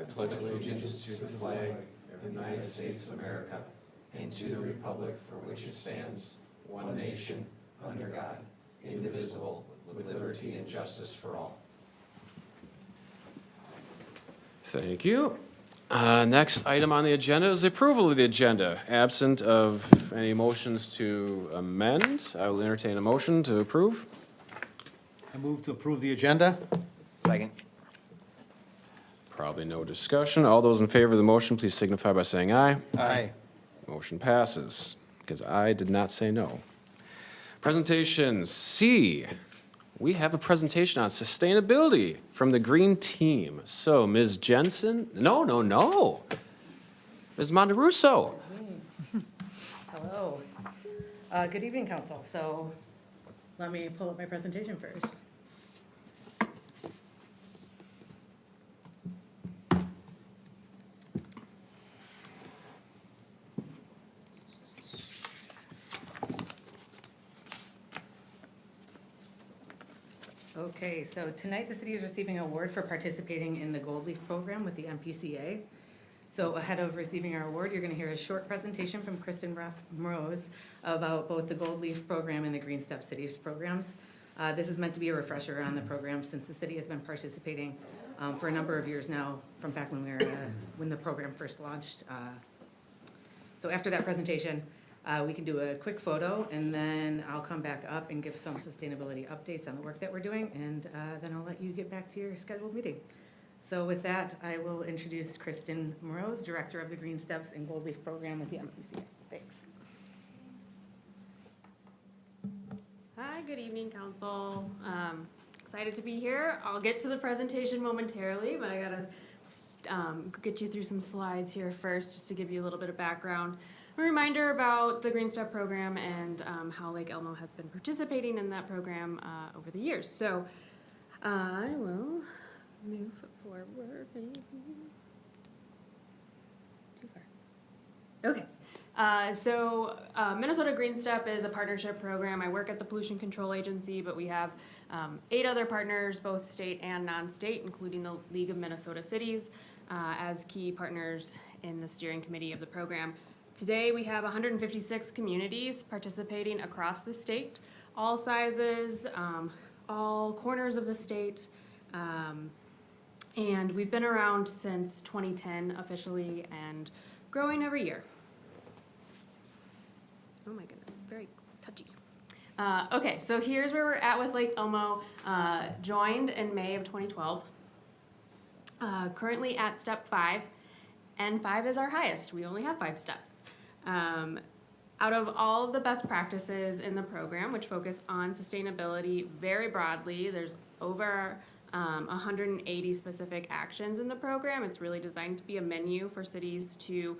pledge allegiance to the flag of the United States of America and to the republic for which it stands, one nation, under God, indivisible, with liberty and justice for all. Thank you. Next item on the agenda is the approval of the agenda. Absent of any motions to amend, I will entertain a motion to approve. I move to approve the agenda. Second. Probably no discussion. All those in favor of the motion, please signify by saying aye. Aye. Motion passes, because I did not say no. Presentation C. We have a presentation on sustainability from the Green Team. So, Ms. Jensen, no. Ms. Monterusso. Hello. Good evening, Council. So let me pull up my presentation first. Okay, so tonight the city is receiving an award for participating in the Gold Leaf program with the MPCA. So ahead of receiving our award, you're going to hear a short presentation from Kristin Moroz about both the Gold Leaf program and the Green Step Cities programs. This is meant to be a refresher on the program since the city has been participating for a number of years now, from back when the program first launched. So after that presentation, we can do a quick photo, and then I'll come back up and give some sustainability updates on the work that we're doing, and then I'll let you get back to your scheduled meeting. So with that, I will introduce Kristin Moroz, Director of the Green Steps and Gold Leaf Program with the MPCA. Thanks. Hi, good evening, Council. Excited to be here. I'll get to the presentation momentarily, but I gotta get you through some slides here first, just to give you a little bit of background. A reminder about the Green Step program and how Lake Elmo has been participating in that program over the years. So I will move forward, maybe. Too far. Okay. Minnesota Green Step is a partnership program. I work at the Pollution Control Agency, but we have 8 other partners, both state and non-state, including the League of Minnesota Cities, as key partners in the steering committee of the program. Today we have 156 communities participating across the state, all sizes, all corners of the state, and we've been around since 2010 officially and growing every year. Oh my goodness, very touchy. Okay, so here's where we're at with Lake Elmo, joined in May of 2012. Currently at step 5, and 5 is our highest. We only have 5 steps. Out of all of the best practices in the program, which focus on sustainability very broadly, there's over 180 specific actions in the program. It's really designed to be a menu for cities to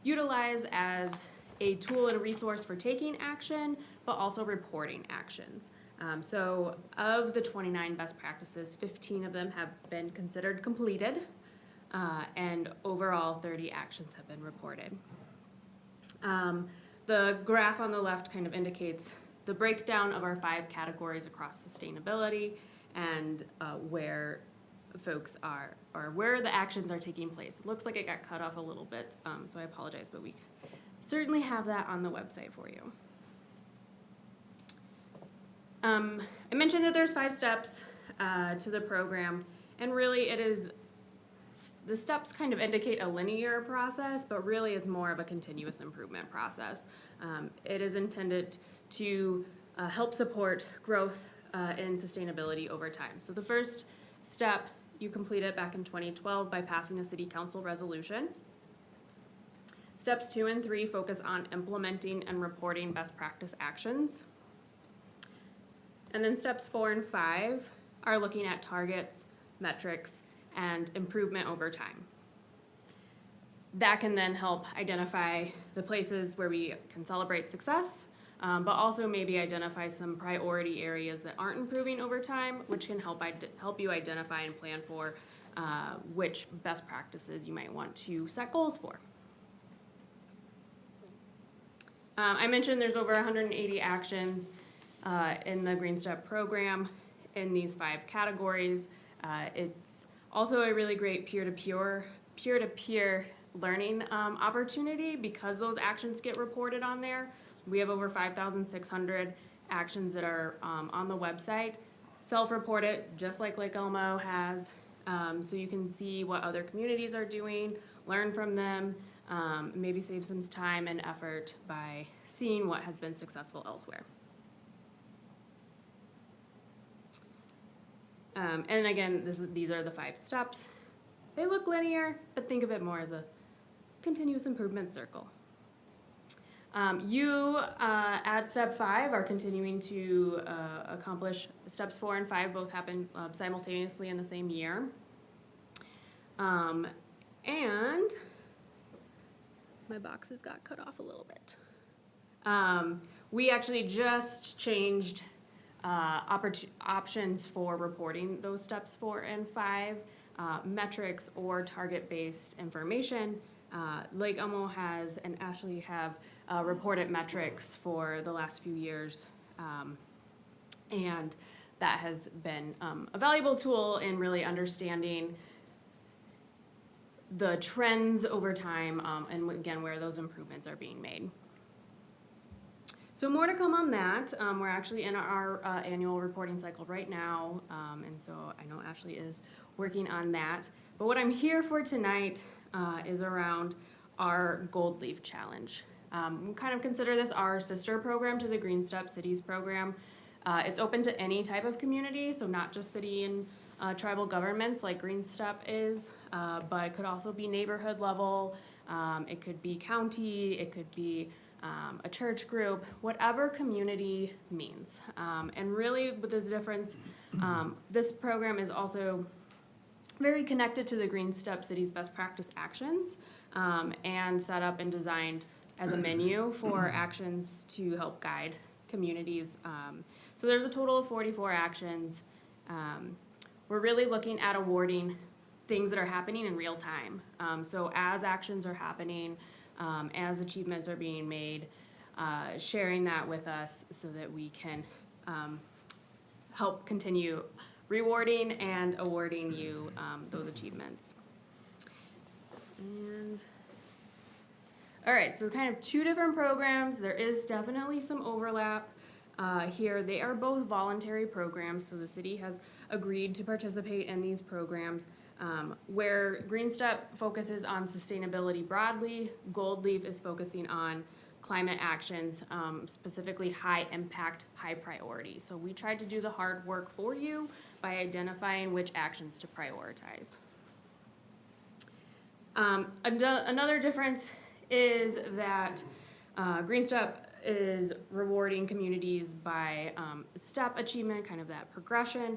utilize as a tool and a resource for taking action, but also reporting actions. So of the 29 best practices, 15 of them have been considered completed, and overall 30 actions have been reported. The graph on the left kind of indicates the breakdown of our 5 categories across sustainability and where folks are, or where the actions are taking place. It looks like it got cut off a little bit, so I apologize, but we certainly have that on the website for you. I mentioned that there's 5 steps to the program, and really it is, the steps kind of indicate a linear process, but really it's more of a continuous improvement process. It is intended to help support growth in sustainability over time. So the first step, you completed back in 2012 by passing a city council resolution. Steps 2 and 3 focus on implementing and reporting best practice actions. And then steps 4 and 5 are looking at targets, metrics, and improvement over time. That can then help identify the places where we can celebrate success, but also maybe identify some priority areas that aren't improving over time, which can help you identify and plan for which best practices you might want to set goals for. I mentioned there's over 180 actions in the Green Step program in these 5 categories. It's Also a really great peer-to-peer learning opportunity because those actions get reported on there. We have over 5,600 actions that are on the website. Self-report it, just like Lake Elmo has, so you can see what other communities are doing, learn from them, maybe save some time and effort by seeing what has been successful elsewhere. And again, these are the 5 steps. They look linear, but think of it more as a continuous improvement circle. You at step 5 are continuing to accomplish steps 4 and 5, both happen simultaneously in the same year. And my boxes got cut off a little bit. We actually just changed options for reporting those steps 4 and 5, metrics or target-based information. Lake Elmo has and Ashley have reported metrics for the last few years, and that has been a valuable tool in really understanding the trends over time, and again, where those improvements are being made. So more to come on that. We're actually in our annual reporting cycle right now, and so I know Ashley is working on that. But what I'm here for tonight is around our Gold Leaf Challenge. We kind of consider this our sister program to the Green Step Cities program. It's open to any type of community, so not just city and tribal governments like Green Step is, but it could also be neighborhood level, it could be county, it could be a church group, whatever community means. And really with the difference, this program is also very connected to the Green Step Cities best practice actions, and set up and designed as a menu for actions to help guide communities. So there's a total of 44 actions. We're really looking at awarding things that are happening in real time. So as actions are happening, as achievements are being made, sharing that with us so that we can help continue rewarding and awarding you those achievements. And all right, so kind of 2 different programs. There is definitely some overlap here. They are both voluntary programs, so the city has agreed to participate in these programs. Where Green Step focuses on sustainability broadly, Gold Leaf is focusing on climate actions, specifically high impact, high priority. So we tried to do the hard work for you by identifying which actions to prioritize. Another difference is that Green Step is rewarding communities by step achievement, kind of that progression.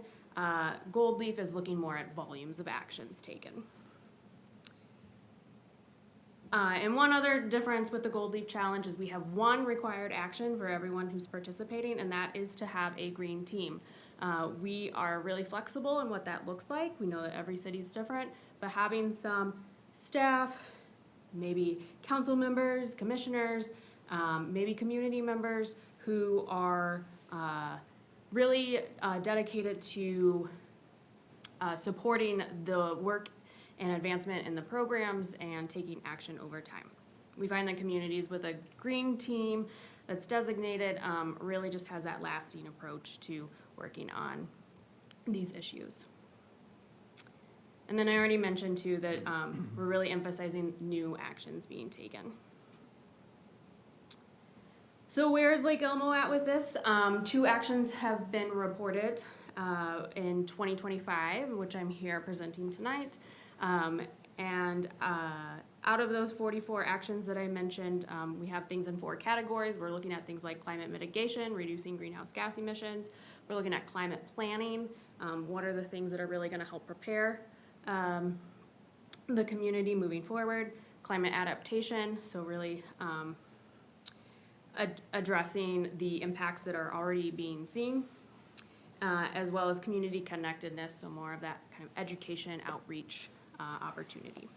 Gold Leaf is looking more at volumes of actions taken. And one other difference with the Gold Leaf Challenge is we have one required action for everyone who's participating, and that is to have a green team. We are really flexible in what that looks like. We know that every city is different, but having some staff, maybe council members, commissioners, maybe community members who are really dedicated to supporting the work and advancement in the programs and taking action over time. We find that communities with a green team that's designated really just has that lasting approach to working on these issues. And then I already mentioned too that we're really emphasizing new actions being taken. So where is Lake Elmo at with this? 2 actions have been reported in 2025, which I'm here presenting tonight. And out of those 44 actions that I mentioned, we have things in 4 categories. We're looking at things like climate mitigation, reducing greenhouse gas emissions. We're looking at climate planning. What are the things that are really going to help prepare the community moving forward? Climate adaptation, so really addressing the impacts that are already being seen, as well as community connectedness, so more of that kind of education outreach opportunity.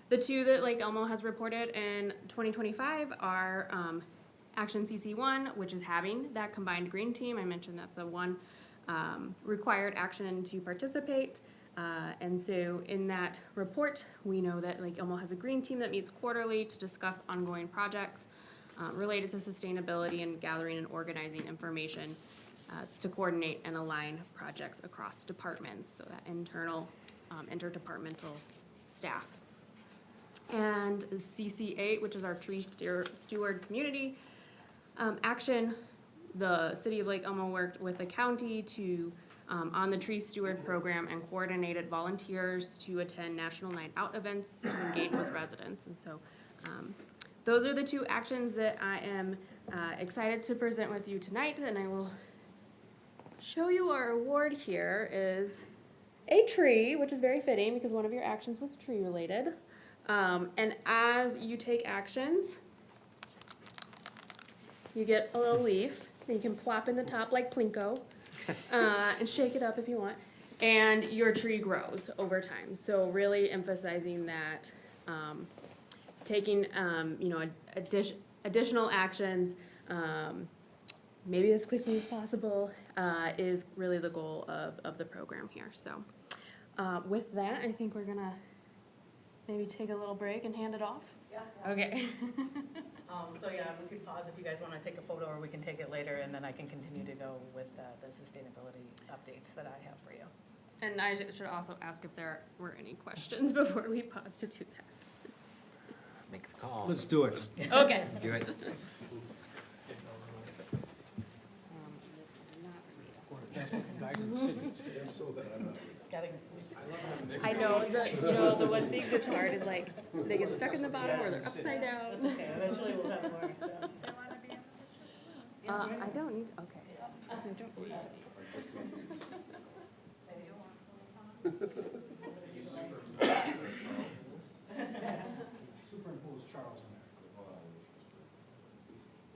The 2 that Lake Elmo has reported in 2025 are Action CC1, which is having that combined green team. I mentioned that's the one required action to participate. And so in that report, we know that Lake Elmo has a green team that meets quarterly to discuss ongoing projects related to sustainability and gathering and organizing information to coordinate and align projects across departments, so that internal, interdepartmental staff. And CC8, which is our tree steward community action, the city of Lake Elmo worked with the county to on the tree steward program and coordinated volunteers to attend National Night Out events to engage with residents. And so those are the two actions that I am excited to present with you tonight, and I will show you our award here is a tree, which is very fitting because one of your actions was tree related. And as you take actions, you get a little leaf that you can plop in the top like Plinko and shake it up if you want. And your tree grows over time. So really emphasizing that taking additional actions, maybe as quickly as possible, is really the goal of the program here. So with that, I think we're gonna maybe take a little break and hand it off. Yeah. Okay. So yeah, we could pause if you guys want to take a photo, or we can take it later, and then I can continue to go with the sustainability updates that I have for you. And I should also ask if there were any questions before we pause to do that. Make the call. Let's do it. Okay. Do it. I know, the one thing that's hard is like, they get stuck in the bottom or they're upside down. Okay, eventually we'll have more, so. I don't need, okay. I don't need to. Superimpose Charles in there.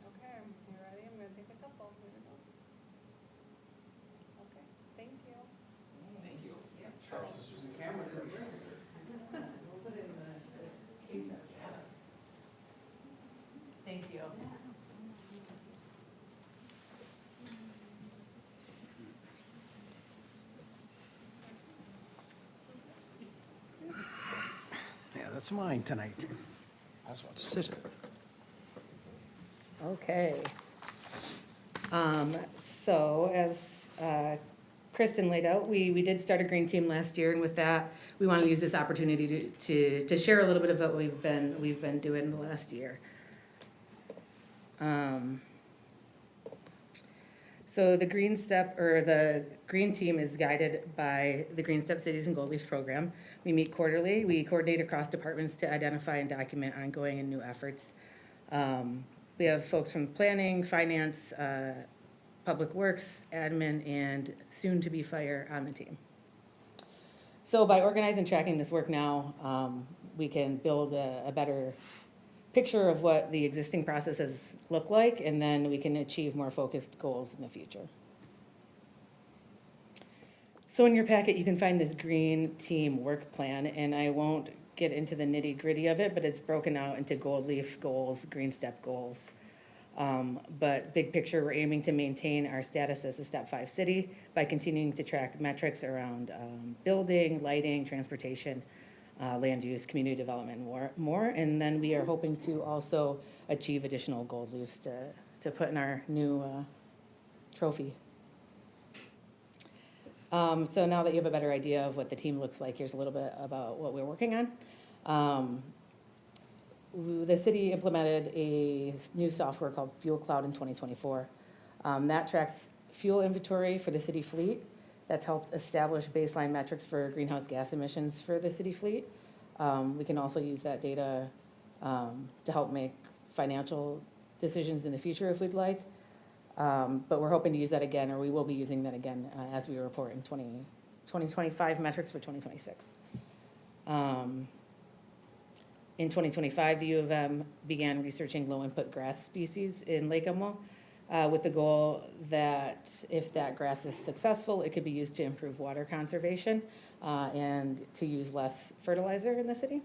Okay, you ready? I'm gonna take a couple. Here we go. Okay, thank you. Thank you. We'll put it in the case up there. Thank you. Yeah, that's mine tonight. I was about to sit it. Okay. So as Kristin laid out, we did start a green team last year, and with that, we want to use this opportunity to share a little bit of what we've been doing the last year. So the Green Step, or the Green Team, is guided by the Green Step Cities and Gold Leaf program. We meet quarterly. We coordinate across departments to identify and document ongoing and new efforts. We have folks from planning, finance, public works, admin, and soon-to-be fire on the team. So by organizing and tracking this work now, we can build a better picture of what the existing processes look like, and then we can achieve more focused goals in the future. So in your packet, you can find this green team work plan, and I won't get into the nitty-gritty of it, but it's broken out into gold leaf goals, green step goals. But big picture, we're aiming to maintain our status as a Step 5 city by continuing to track metrics around building, lighting, transportation, land use, community development, and more. And then we are hoping to also achieve additional gold leaves to put in our new trophy. So now that you have a better idea of what the team looks like, here's a little bit about what we're working on. The city implemented a new software called Fuel Cloud in 2024. That tracks fuel inventory for the city fleet. That's helped establish baseline metrics for greenhouse gas emissions for the city fleet. We can also use that data to help make financial decisions in the future if we'd like. But we're hoping to use that again, or we will be using that again as we report in 2025 metrics for 2026. In 2025, the U of M began researching low-input grass species in Lake Elmo with the goal that if that grass is successful, it could be used to improve water conservation and to use less fertilizer in the city.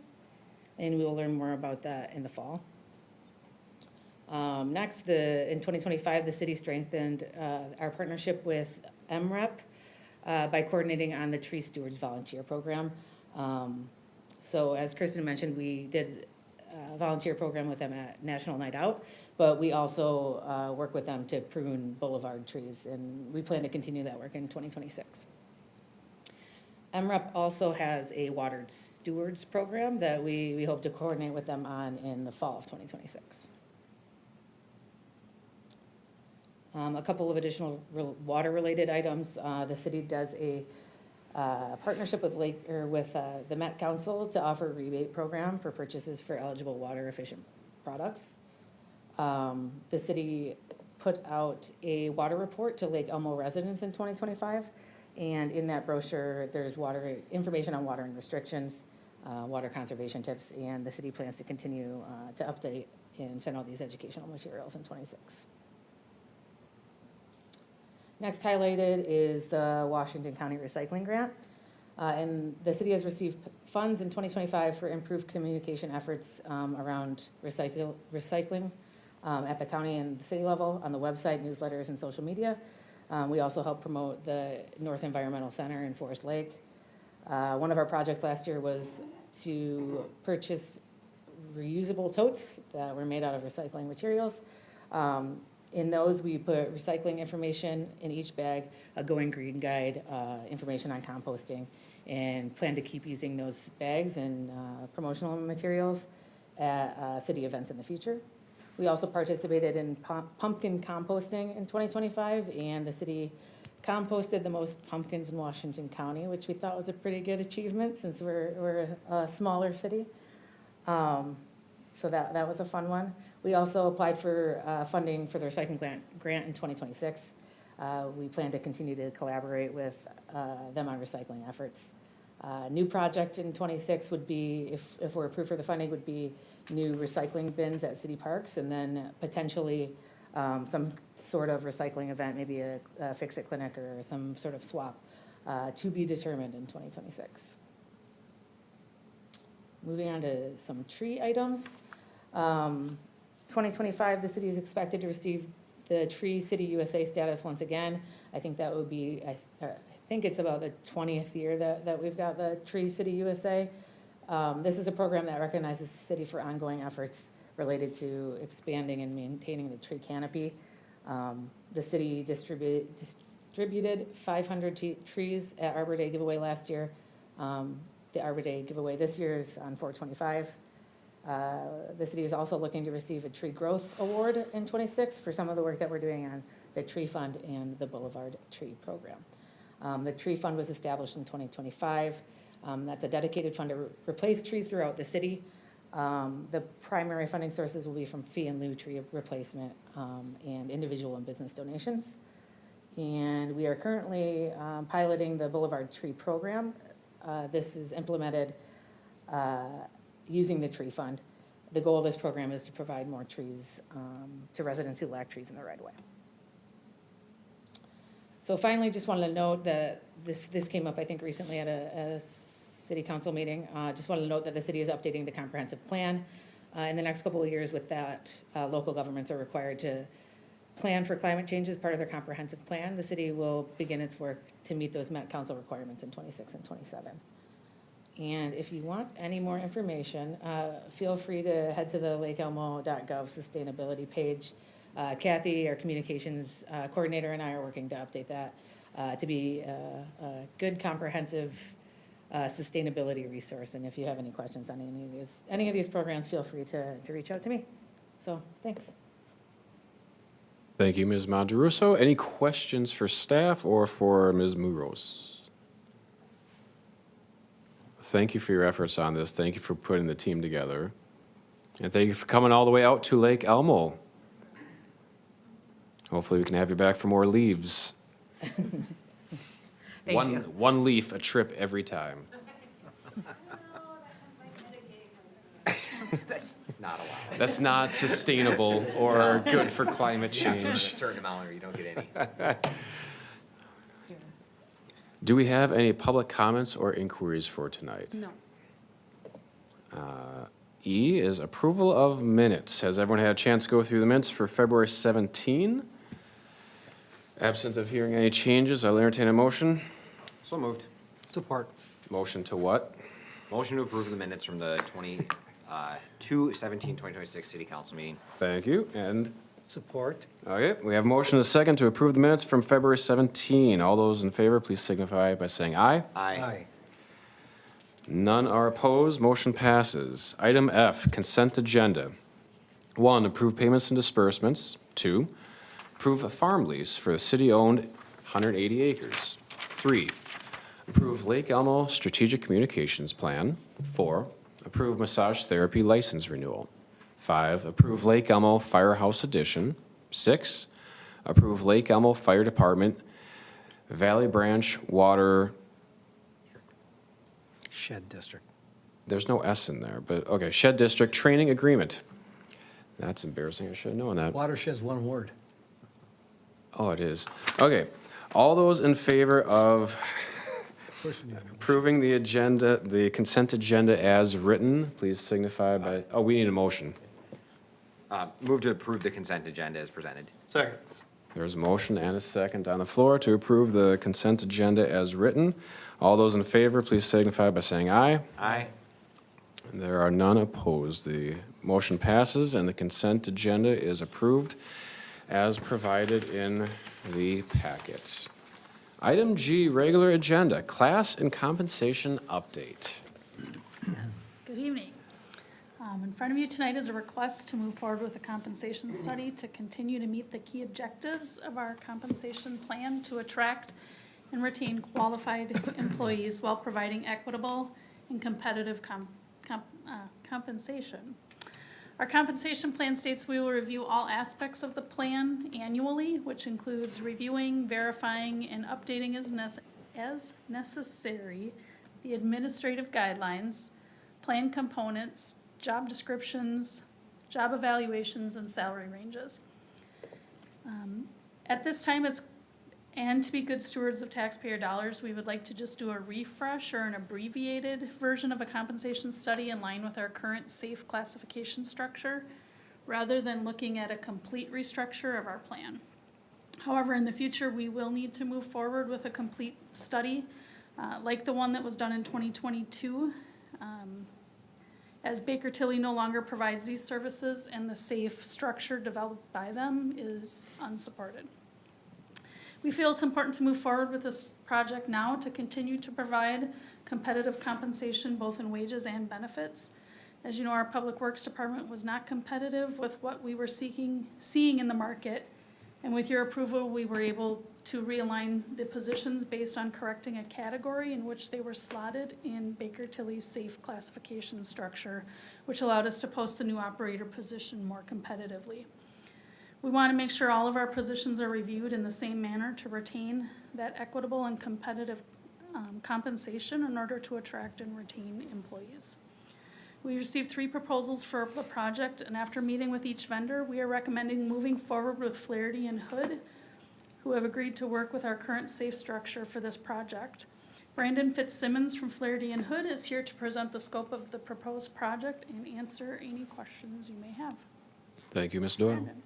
And we will learn more about that in the fall. Next, in 2025, the city strengthened our partnership with MREP by coordinating on the Tree Stewards Volunteer Program. So as Kristin mentioned, we did a volunteer program with them at National Night Out, but we also work with them to prune boulevard trees, and we plan to continue that work in 2026. MREP also has a water stewards program that we hope to coordinate with them on in the fall of 2026. A couple of additional water-related items. The city does a partnership with the Met Council to offer a rebate program for purchases for eligible water-efficient products. The city put out a water report to Lake Elmo residents in 2025, and in that brochure, there's information on watering restrictions, water conservation tips, and the city plans to continue to update and send out these educational materials in 26. Next highlighted is the Washington County Recycling Grant. And the city has received funds in 2025 for improved communication efforts around recycling at the county and the city level, on the website, newsletters, and social media. We also help promote the North Environmental Center in Forest Lake. One of our projects last year was to purchase reusable totes that were made out of recycling materials. In those, we put recycling information in each bag, a Going Green guide, information on composting, and plan to keep using those bags and promotional materials at city events in the future. We also participated in pumpkin composting in 2025, and the city composted the most pumpkins in Washington County, which we thought was a pretty good achievement since we're a smaller city. So that was a fun one. We also applied for funding for the recycling grant in 2026. We plan to continue to collaborate with them on recycling efforts. New project in 26 would be, if we're approved for the funding, would be new recycling bins at city parks, and then potentially some sort of recycling event, maybe a fix-it clinic or some sort of swap to be determined in 2026. Moving on to some tree items. 2025, the city is expected to receive the Tree City USA status once again. I think that would be, I think it's about the 20th year that we've got the Tree City USA. This is a program that recognizes the city for ongoing efforts related to expanding and maintaining the tree canopy. The city distributed 500 trees at Arbor Day giveaway last year. The Arbor Day giveaway this year is on 4/25. The city is also looking to receive a tree growth award in 26 for some of the work that we're doing on the tree fund and the Boulevard Tree Program. The tree fund was established in 2025. That's a dedicated fund to replace trees throughout the city. The primary funding sources will be from fee and lieu tree replacement and individual and business donations. And we are currently piloting the Boulevard Tree Program. This is implemented using the tree fund. The goal of this program is to provide more trees to residents who lack trees in the right of way. So finally, just wanted to note that this came up, I think, recently at a city council meeting. Just wanted to note that the city is updating the comprehensive plan. In the next couple of years with that, local governments are required to plan for climate change as part of their comprehensive plan. The city will begin its work to meet those Met Council requirements in 26 and 27. And if you want any more information, feel free to head to the lakeelmo.gov sustainability page. Kathy, our communications coordinator, and I are working to update that to be a good, comprehensive sustainability resource. And if you have any questions on any of these programs, feel free to reach out to me. So, thanks. Thank you, Ms. Monterusso. Any questions for staff or for Ms. Moroz? Thank you for your efforts on this. Thank you for putting the team together. And thank you for coming all the way out to Lake Elmo. Hopefully we can have you back for more leaves. Thank you. One leaf a trip every time. That's not allowed. That's not sustainable or good for climate You have to earn a change. certain amount or you don't get any. Do we have any public comments or inquiries for tonight? No. E is approval of minutes. Has everyone had a chance to go through the minutes for February 17? Absent of hearing any changes, I'll entertain a motion. So moved. Support. Motion to what? Motion to approve the minutes from the 2026 City Council meeting. Thank you, and, Support. okay, we have motion and a second to approve the minutes from February 17. All those in favor, please signify by saying aye. Aye. None are opposed, motion passes. Item F, consent agenda. 1, approve payments and disbursements. 2, approve a farm lease for the city-owned 180 acres. 3, approve Lake Elmo Strategic Communications Plan. 4, approve massage therapy license renewal. 5, approve Lake Elmo Firehouse Addition. 6, approve Lake Elmo Fire Department Valley Branch Water. Shed District. There's no S in there, but, okay, Shed District Training Agreement. That's embarrassing, I should have known that. Watershed's one word. Oh, it is. Okay, all those in favor of Of course we need a- approving the agenda, the consent agenda as written, please signify by, oh, we need a motion. Move to approve the consent agenda as presented. Second. There's a motion and a second on the floor to approve the consent agenda as written. All those in favor, please signify by saying aye. Aye. There are none opposed. The motion passes and the consent agenda is approved as provided in the packet. Item G, regular agenda, class and compensation update. Yes, good evening. In front of you tonight is a request to move forward with a compensation study to continue to meet the key objectives of our compensation plan to attract and retain qualified employees while providing equitable and competitive compensation. Our compensation plan states we will review all aspects of the plan annually, which includes reviewing, verifying, and updating as necessary the administrative guidelines, plan components, job descriptions, job evaluations, and salary ranges. At this time, and to be good stewards of taxpayer dollars, we would like to just do a refresh or an abbreviated version of a compensation study in line with our current SAFE classification structure, rather than looking at a complete restructure of our plan. However, in the future, we will need to move forward with a complete study, like the one that was done in 2022. As Baker Tilly no longer provides these services and the SAFE structure developed by them is unsupported. We feel it's important to move forward with this project now to continue to provide competitive compensation both in wages and benefits. As you know, our Public Works Department was not competitive with what we were seeing in the market. And with your approval, we were able to realign the positions based on correcting a category in which they were slotted in Baker Tilly's SAFE classification structure, which allowed us to post the new operator position more competitively. We want to make sure all of our positions are reviewed in the same manner to retain that equitable and competitive compensation in order to attract and retain employees. We received 3 proposals for the project, and after meeting with each vendor, we are recommending moving forward with Flaherty and Hood, who have agreed to work with our current SAFE structure for this project. Brandon Fitzsimmons from Flaherty and Hood is here to present the scope of the proposed project and answer any questions you may have. Thank you, Ms. Doyle. Brandon.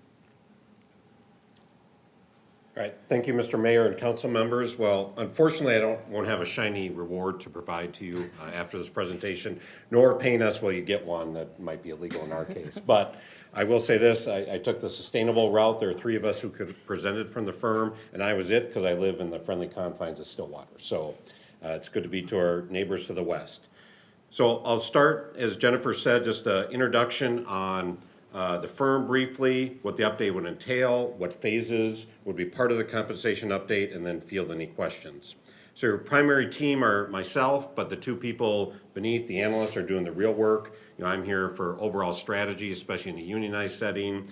All right, thank you, Mr. Mayor and council members. Well, unfortunately, won't have a shiny reward to provide to you after this presentation, nor paint us while you get one. That might be illegal in our case. But I will say this, I took the sustainable route. There are 3 of us who could have presented from the firm, and I was it because I live in the friendly confines of Stillwater. So it's good to be to our neighbors to the west. So I'll start, as Jennifer said, just an introduction on the firm briefly, what the update would entail, what phases would be part of the compensation update, and then field any questions. So your primary team are myself, but the 2 people beneath, the analysts, are doing the real work. You know, I'm here for overall strategy, especially in a unionized setting,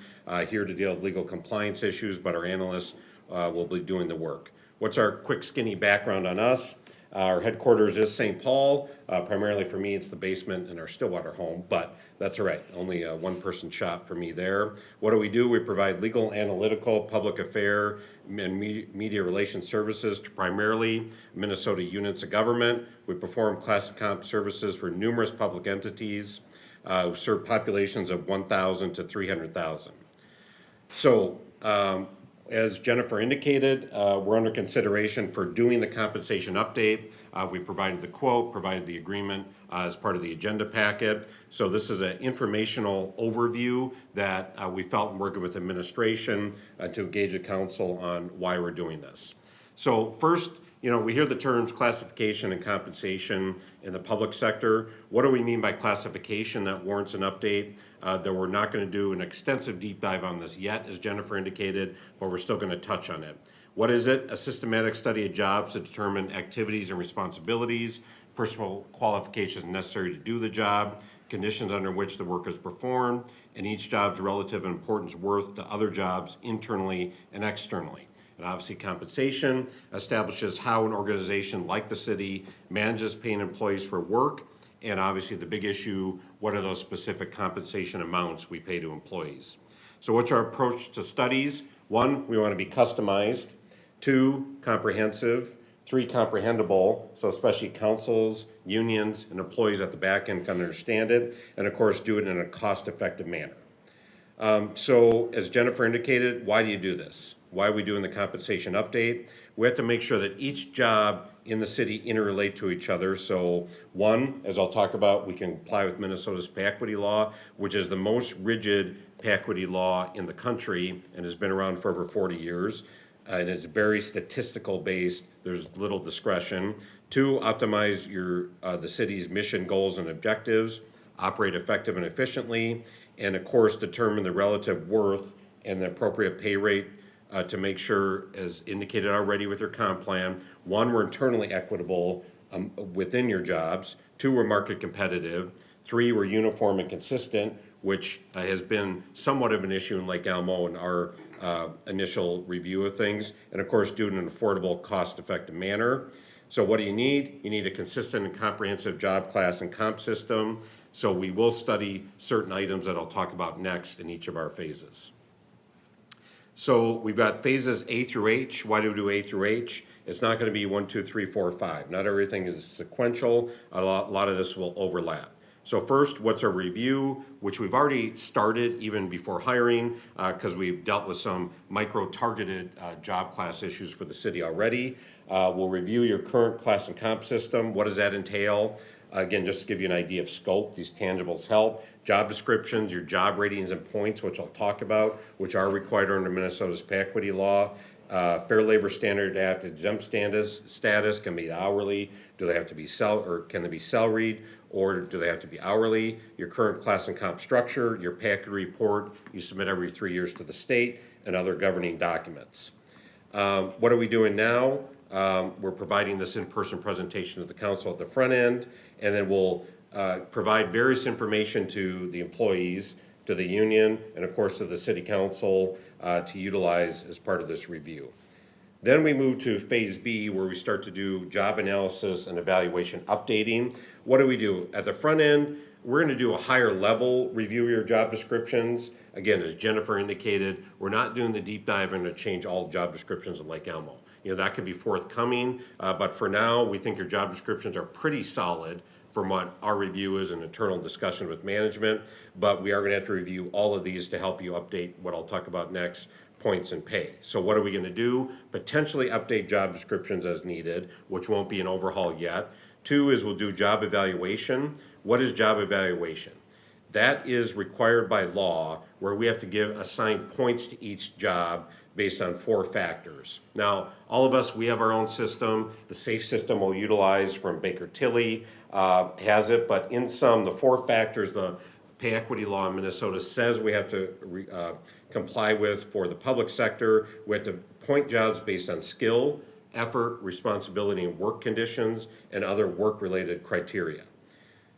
here to deal with legal compliance issues, but our analysts will be doing the work. What's our quick skinny background on us? Our headquarters is St. Paul. Primarily for me, it's the basement in our Stillwater home, but that's all right. Only a 1-person shop for me there. What do? We provide legal, analytical, public affair, and media relations services to primarily Minnesota units of government. We perform class comp services for numerous public entities who serve populations of 1,000 to 300,000. So As Jennifer indicated, we're under consideration for doing the compensation update. We provided the quote, provided the agreement as part of the agenda packet. So this is an informational overview that we felt in working with administration to engage the council on why we're doing this. So first, we hear the terms classification and compensation in the public sector. What do we mean by classification that warrants an update? That we're not going to do an extensive deep dive on this yet, as Jennifer indicated, but we're still going to touch on it. What is it? A systematic study of jobs to determine activities and responsibilities, personal qualifications necessary to do the job, conditions under which the work is performed, and each job's relative importance worth to other jobs internally and externally. And obviously compensation establishes how an organization like the city manages paying employees for work, and obviously the big issue, what are those specific compensation amounts we pay to employees? So what's our approach to studies? 1, we want to be customized. 2, comprehensive. 3, comprehensible, so especially councils, unions, and employees at the back end can understand it, and of course do it in a cost-effective manner. So as Jennifer indicated, why do you do this? Why are we doing the compensation update? We have to make sure that each job in the city interrelate to each other. So 1, as I'll talk about, we can comply with Minnesota's pay equity law, which is the most rigid pay equity law in the country and has been around for over 40 years. And it's very statistical based. There's little discretion. 2, optimize the city's mission, goals, and objectives, operate effective and efficiently, and of course determine the relative worth and the appropriate pay rate to make sure, as indicated already with your comp plan, 1, we're internally equitable within your jobs. 2, we're market competitive. 3, we're uniform and consistent, which has been somewhat of an issue in Lake Elmo in our initial review of things. And of course, do it in an affordable, cost-effective manner. So what do you need? You need a consistent and comprehensive job class and comp system. So we will study certain items that I'll talk about next in each of our phases. So we've got phases A through H. Why do we do A through H? It's not going to be 1, 2, 3, 4, 5. Not everything is sequential. A lot of this will overlap. So first, what's our review, which we've already started even before hiring because we've dealt with some micro-targeted job class issues for the city already. We'll review your current class and comp system. What does that entail? Again, just to give you an idea of scope, these tangibles help. Job descriptions, your job ratings and points, which I'll talk about, which are required under Minnesota's pay equity law. Fair Labor Standard Act exempt status can be hourly. Do they have to be can they be salaried, or do they have to be hourly? Your current class and comp structure, your pay equity report, you submit every 3 years to the state, and other governing documents. What are we doing now? We're providing this in-person presentation to the council at the front end, and then we'll provide various information to the employees, to the union, and of course to the city council to utilize as part of this review. Then we move to phase B, where we start to do job analysis and evaluation updating. What do we do? At the front end, we're going to do a higher level review of your job descriptions. Again, as Jennifer indicated, we're not doing the deep dive and to change all job descriptions in Lake Elmo. That could be forthcoming, but for now, we think your job descriptions are pretty solid from what our review is, an internal discussion with management, but we are going to have to review all of these to help you update what I'll talk about next, points and pay. So what are we going to do? Potentially update job descriptions as needed, which won't be an overhaul yet. 2 is we'll do job evaluation. What is job evaluation? That is required by law, where we have to assign points to each job based on 4 factors. Now, all of us, we have our own system. The SAFE system we'll utilize from Baker Tilly has it, but in sum, the 4 factors the pay equity law in Minnesota says we have to comply with for the public sector. We have to point jobs based on skill, effort, responsibility, and work conditions, and other work-related criteria.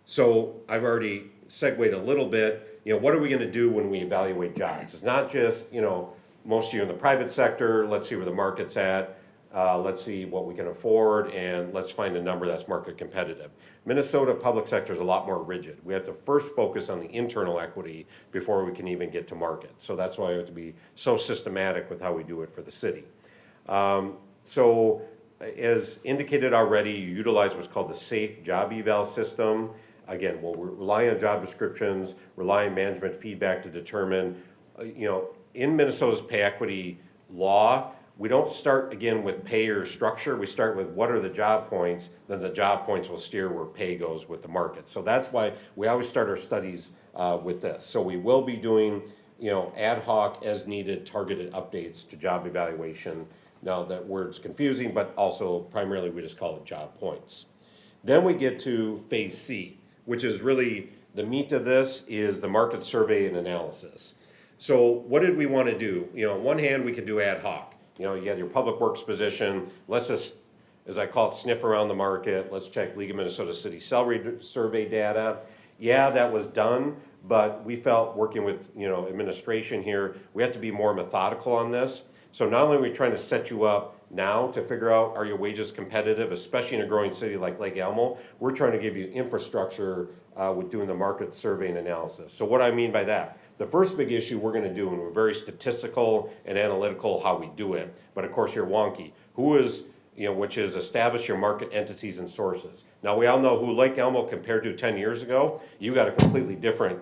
So I've already segued a little bit. What are we going to do when we evaluate jobs? It's not just, most of you in the private sector, let's see where the market's at, let's see what we can afford, and let's find a number that's market competitive. Minnesota public sector is a lot more rigid. We have to first focus on the internal equity before we can even get to market. So that's why we have to be so systematic with how we do it for the city. So as indicated already, you utilize what's called the SAFE job eval system. Again, we'll rely on job descriptions, rely on management feedback to determine, in Minnesota's pay equity law, we don't start again with pay or structure, we start with what are the job points, then the job points will steer where pay goes with the market. So that's why we always start our studies with this. So we will be doing, ad hoc as needed targeted updates to job evaluation. Now that word's confusing, but also primarily we just call it job points. Then we get to phase C, which is really the meat of this is the market survey and analysis. So what did we want to do? On one hand, we could do ad hoc. You have your public works position. Let's just, as I call it, sniff around the market. Let's check League of Minnesota City salary survey data. Yeah, that was done, but we felt working with, administration here, we have to be more methodical on this. So not only are we trying to set you up now to figure out are your wages competitive, especially in a growing city like Lake Elmo, we're trying to give you infrastructure with doing the market survey and analysis. So what I mean by that, the first big issue we're gonna do, and we're very statistical and analytical how we do it, but of course you're wonky. Which is establish your market entities and sources. Now we all know who Lake Elmo compared to 10 years ago, you got a completely different,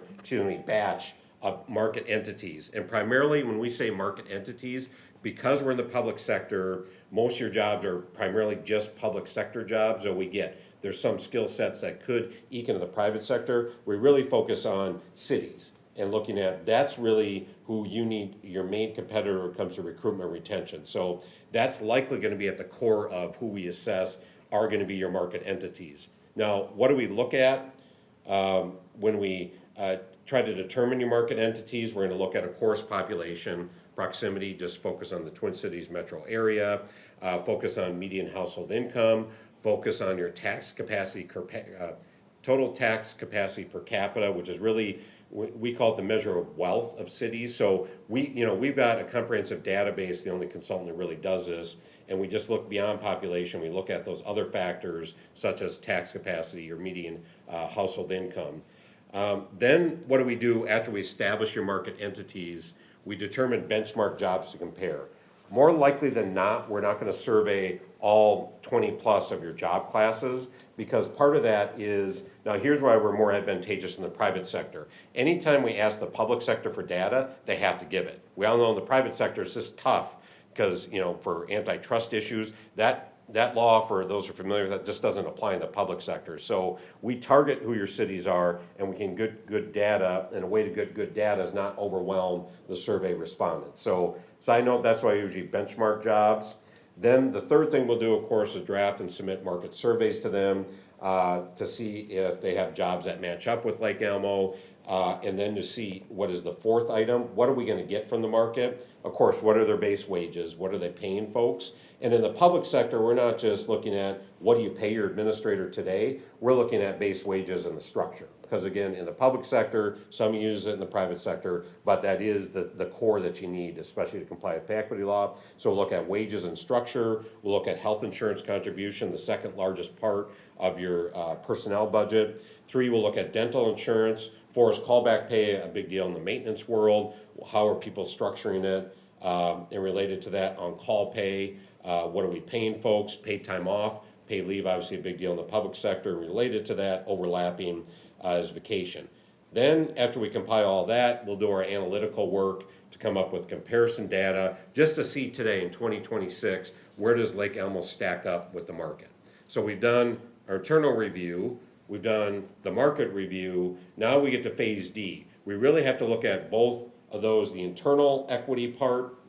batch of market entities. And primarily when we say market entities, because we're in the public sector, most of your jobs are primarily just public sector jobs, so there's some skill sets that could eke into the private sector. We really focus on cities and looking at, that's really who you need, your main competitor when it comes to recruitment and retention. So that's likely gonna be at the core of who we assess are gonna be your market entities. Now, what do we look at when we try to determine your market entities? We're gonna look at a course population, proximity, just focus on the Twin Cities metro area, focus on median household income, focus on your tax capacity, total tax capacity per capita, which is really, we call it the measure of wealth of cities. So we've got a comprehensive database, the only consultant that really does this, and we just look beyond population, we look at those other factors such as tax capacity or median household income. Then what do we do after we establish your market entities? We determine benchmark jobs to compare. More likely than not, we're not gonna survey all 20 plus of your job classes, because part of that is, now here's why we're more advantageous in the private sector. Anytime we ask the public sector for data, they have to give it. We all know in the private sector it's just tough, because for antitrust issues, that law, for those who are familiar with that, just doesn't apply in the public sector. So we target who your cities are, and we can get good data, and a way to get good data is not overwhelm the survey respondents. So side note, that's why I usually benchmark jobs. Then the third thing we'll do, of course, is draft and submit market surveys to them to see if they have jobs that match up with Lake Elmo. And then to see what is the fourth item, what are we gonna get from the market? Of course, what are their base wages? What are they paying folks? And in the public sector, we're not just looking at what do you pay your administrator today, we're looking at base wages and the structure. Because again, in the public sector, some use it in the private sector, but that is the core that you need, especially to comply with pay equity law. So we'll look at wages and structure, we'll look at health insurance contribution, the second largest part of your personnel budget. 3, we'll look at dental insurance. 4 is callback pay, a big deal in the maintenance world. How are people structuring it? And related to that, on-call pay, what are we paying folks? Paid time off, paid leave, obviously a big deal in the public sector. And related to that, overlapping is vacation. Then, after we compile all that, we'll do our analytical work to come up with comparison data, just to see today in 2026, where does Lake Elmo stack up with the market? So we've done our internal review, we've done the market review, now we get to phase D. We really have to look at both of those, the internal equity part,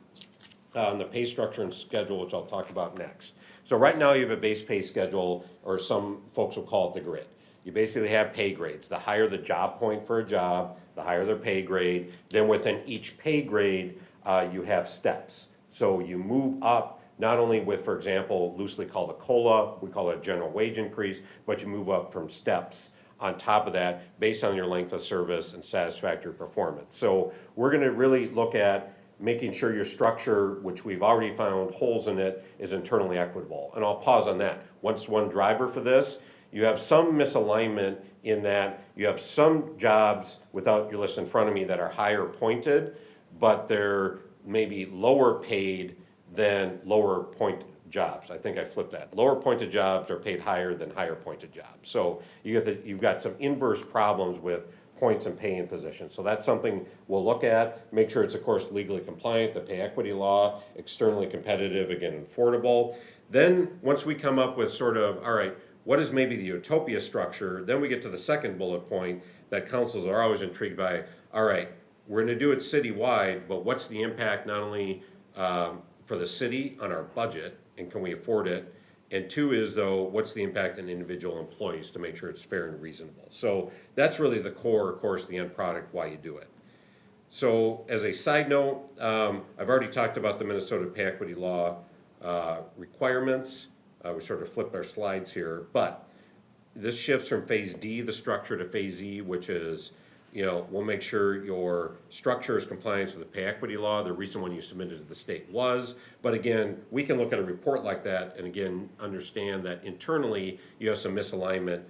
and the pay structure and schedule, which I'll talk about next. So right now you have a base pay schedule, or some folks will call it the grid. You basically have pay grades. The higher the job point for a job, the higher their pay grade. Then within each pay grade, you have steps. So you move up, not only with, for example, loosely called a COLA, we call it a general wage increase, but you move up from steps on top of that based on your length of service and satisfactory performance. So we're gonna really look at making sure your structure, which we've already found holes in it, is internally equitable. And I'll pause on that. One driver for this, you have some misalignment in that you have some jobs, without your list in front of me, that are higher pointed, but they're maybe lower paid than lower point jobs. I think I flipped that. Lower pointed jobs are paid higher than higher pointed jobs. So you've got some inverse problems with points and pay in positions. So that's something we'll look at, make sure it's of course legally compliant, the pay equity law, externally competitive, again, affordable. Then, once we come up with sort of, all right, what is maybe the utopia structure, then we get to the second bullet point that councils are always intrigued by. All right, we're gonna do it citywide, but what's the impact not only for the city on our budget, and can we afford it? And two is though, what's the impact on individual employees to make sure it's fair and reasonable? So that's really the core, of course, the end product, why you do it. So as a side note, I've already talked about the Minnesota pay equity law requirements. We sort of flipped our slides here, but this shifts from phase D, the structure, to phase E, which is, we'll make sure your structure is compliant with the pay equity law. The recent one you submitted to the state was, but again, we can look at a report like that and again, understand that internally you have some misalignment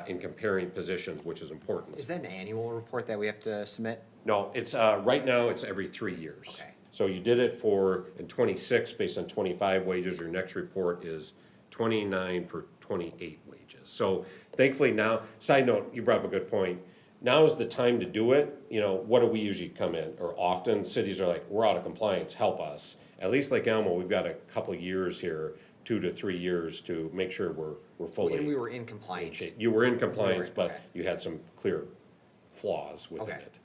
in comparing positions, which is important. Is that an annual report that we have to submit? No, it's, right now, it's every 3 years. Okay. So you did it in 26 based on 25 wages. Your next report is 29 for 28 wages. So thankfully now, side note, you brought up a good point. Now is the time to do it. What do we usually come in? Or often cities are like, we're out of compliance, help us. At least Lake Elmo, we've got a couple of years here, 2 to 3 years to make sure we're fully. And we were in compliance. shape. You were in compliance, okay. but you had some clear flaws within Okay. it.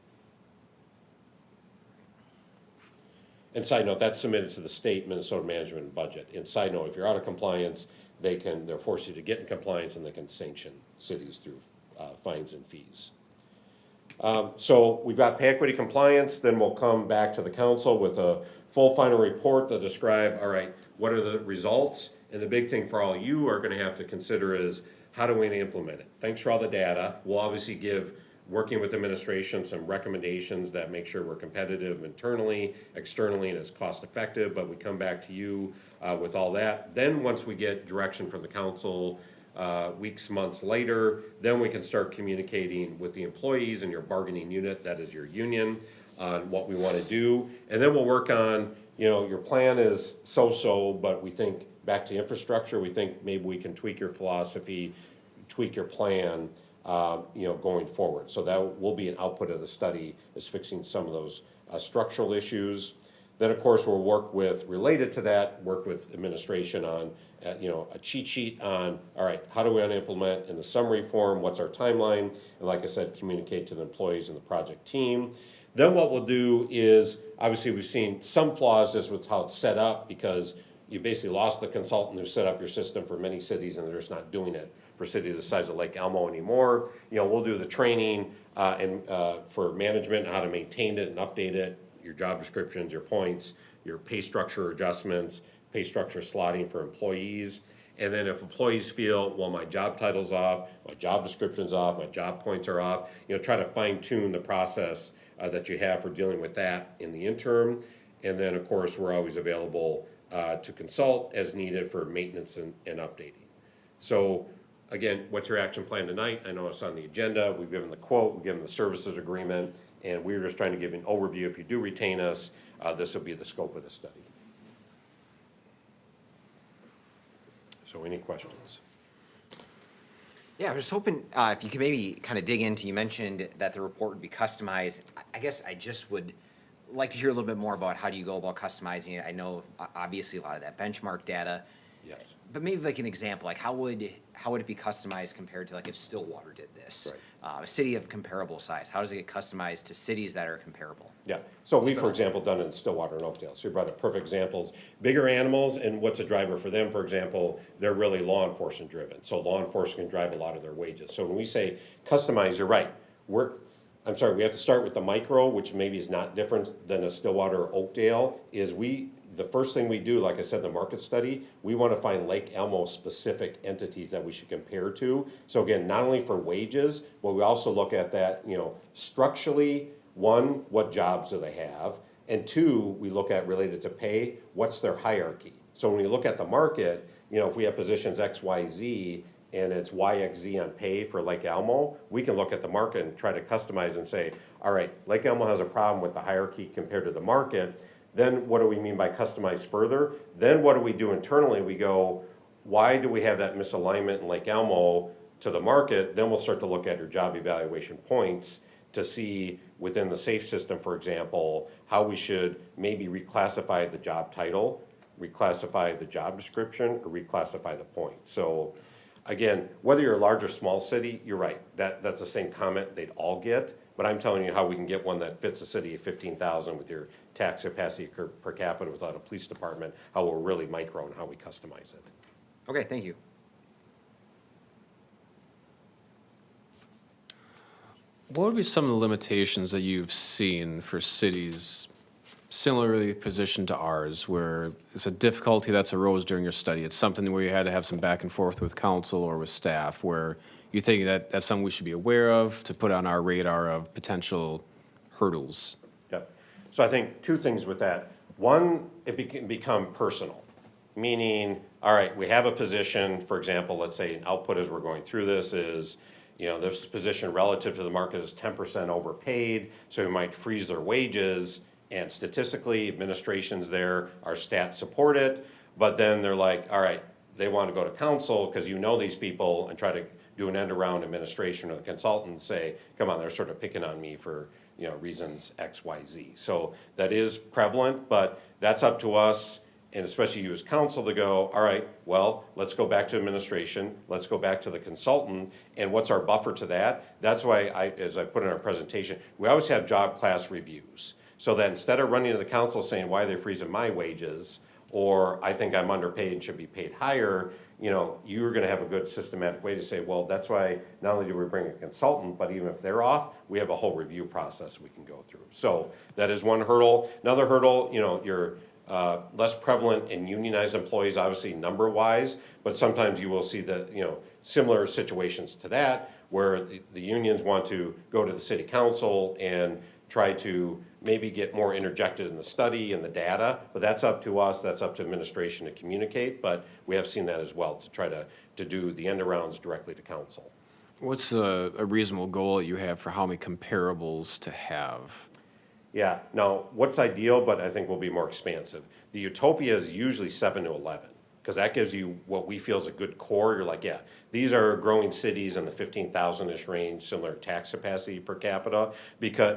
And side note, that's submitted to the state Minnesota Management and Budget. And side note, if you're out of compliance, they'll force you to get in compliance and they can sanction cities through fines and fees. So we've got pay equity compliance, then we'll come back to the council with a full final report that describe, all right, what are the results? And the big thing for all you are gonna have to consider is, how do we implement it? Thanks for all the data. We'll obviously give, working with administration, some recommendations that make sure we're competitive internally, externally, and it's cost effective, but we come back to you with all that. Then once we get direction from the council, weeks, months later, then we can start communicating with the employees and your bargaining unit, that is your union, on what we wanna do. And then we'll work on, your plan is so-so, but we think back to infrastructure, we think maybe we can tweak your philosophy, tweak your plan, going forward. So that will be an output of the study, is fixing some of those structural issues. Then, of course, we'll work with, related to that, work with administration on, a cheat sheet on, all right, how do we want to implement in the summary form, what's our timeline? And like I said, communicate to the employees and the project team. Then what we'll do is, obviously, we've seen some flaws just with how it's set up, because you basically lost the consultant who set up your system for many cities and they're just not doing it for cities the size of Lake Elmo anymore. We'll do the training and for management, how to maintain it and update it, your job descriptions, your points, your pay structure adjustments, pay structure slotting for employees. And then if employees feel, well, my job title's off, my job description's off, my job points are off, try to fine tune the process that you have for dealing with that in the interim. And then, of course, we're always available to consult as needed for maintenance and updating. So again, what's your action plan tonight? I know it's on the agenda. We've given the quote, we've given the services agreement, and we're just trying to give you an overview. If you do retain us, this will be the scope of the study. So any questions? Yeah, I was just hoping if you could maybe kind of dig into, you mentioned that the report would be customized. I guess I just would like to hear a little bit more about how do you go about customizing it. I know obviously a lot of that benchmark data. Yes. But maybe like an example, like how would it be customized compared to like if Stillwater did this? A city of comparable size, how does it get customized to cities that are comparable? Yeah, so we, for example, done it in Stillwater and Oakdale, so you brought up perfect examples. Bigger animals, and what's a driver for them, for example, they're really law enforcement driven, so law enforcement can drive a lot of their wages. So when we say customize, you're right, we have to start with the micro, which maybe is not different than a Stillwater or Oakdale, is the first thing we do, like I said, the market study, we want to find Lake Elmo specific entities that we should compare to. So again, not only for wages, but we also look at that, structurally, one, what jobs do they have? And two, we look at related to pay, what's their hierarchy? So when we look at the market, if we have positions X, Y, Z, and it's YXZ on pay for Lake Elmo, we can look at the market and try to customize and say, all right, Lake Elmo has a problem with the hierarchy compared to the market. Then what do we mean by customize further? Then what do we do internally? We go, why do we have that misalignment in Lake Elmo to the market? Then we'll start to look at your job evaluation points to see within the SAFE system, for example, how we should maybe reclassify the job title, reclassify the job description, or reclassify the point. So again, whether you're a large or small city, you're right, that's the same comment they'd all get, but I'm telling you how we can get one that fits a city of 15,000 with your tax capacity per capita without a police department, how we're really micro and how we customize it. Okay, thank you. What would be some of the limitations that you've seen for cities similarly positioned to ours, where it's a difficulty that's arose during your study? It's something where you had to have some back and forth with council or with staff, where you think that that's something we should be aware of to put on our radar of potential hurdles? Yep. So I think two things with that. One, it can become personal, meaning, all right, we have a position, for example, let's say an output as we're going through this is, this position relative to the market is 10% overpaid, so we might freeze their wages, and statistically, administrations there, our stats support it, but then they're like, all right, they want to go to council, because these people, and try to do an end around administration or the consultants say, come on, they're sort of picking on me for, reasons X, Y, Z. So that is prevalent, but that's up to us, and especially you as council, to go, all right, well, let's go back to administration, let's go back to the consultant, and what's our buffer to that? That's why as I put in our presentation, we always have job class reviews. So that instead of running to the council saying, why are they freezing my wages? Or I think I'm underpaid and should be paid higher, you're gonna have a good systematic way to say, well, that's why not only do we bring a consultant, but even if they're off, we have a whole review process we can go through. So that is one hurdle. Another hurdle, you're less prevalent in unionized employees, obviously number-wise, but sometimes you will see similar situations to that, where the unions want to go to the city council and try to maybe get more interjected in the study and the data, but that's up to us, that's up to administration to communicate, but we have seen that as well, to try to do the end arounds directly to council. What's a reasonable goal that you have for how many comparables to have? Yeah, now, what's ideal, but I think will be more expansive. The utopia is usually 7 to 11, because that gives you what we feel is a good core. You're like, yeah, these are growing cities in the 15,000-ish range, similar tax capacity per capita,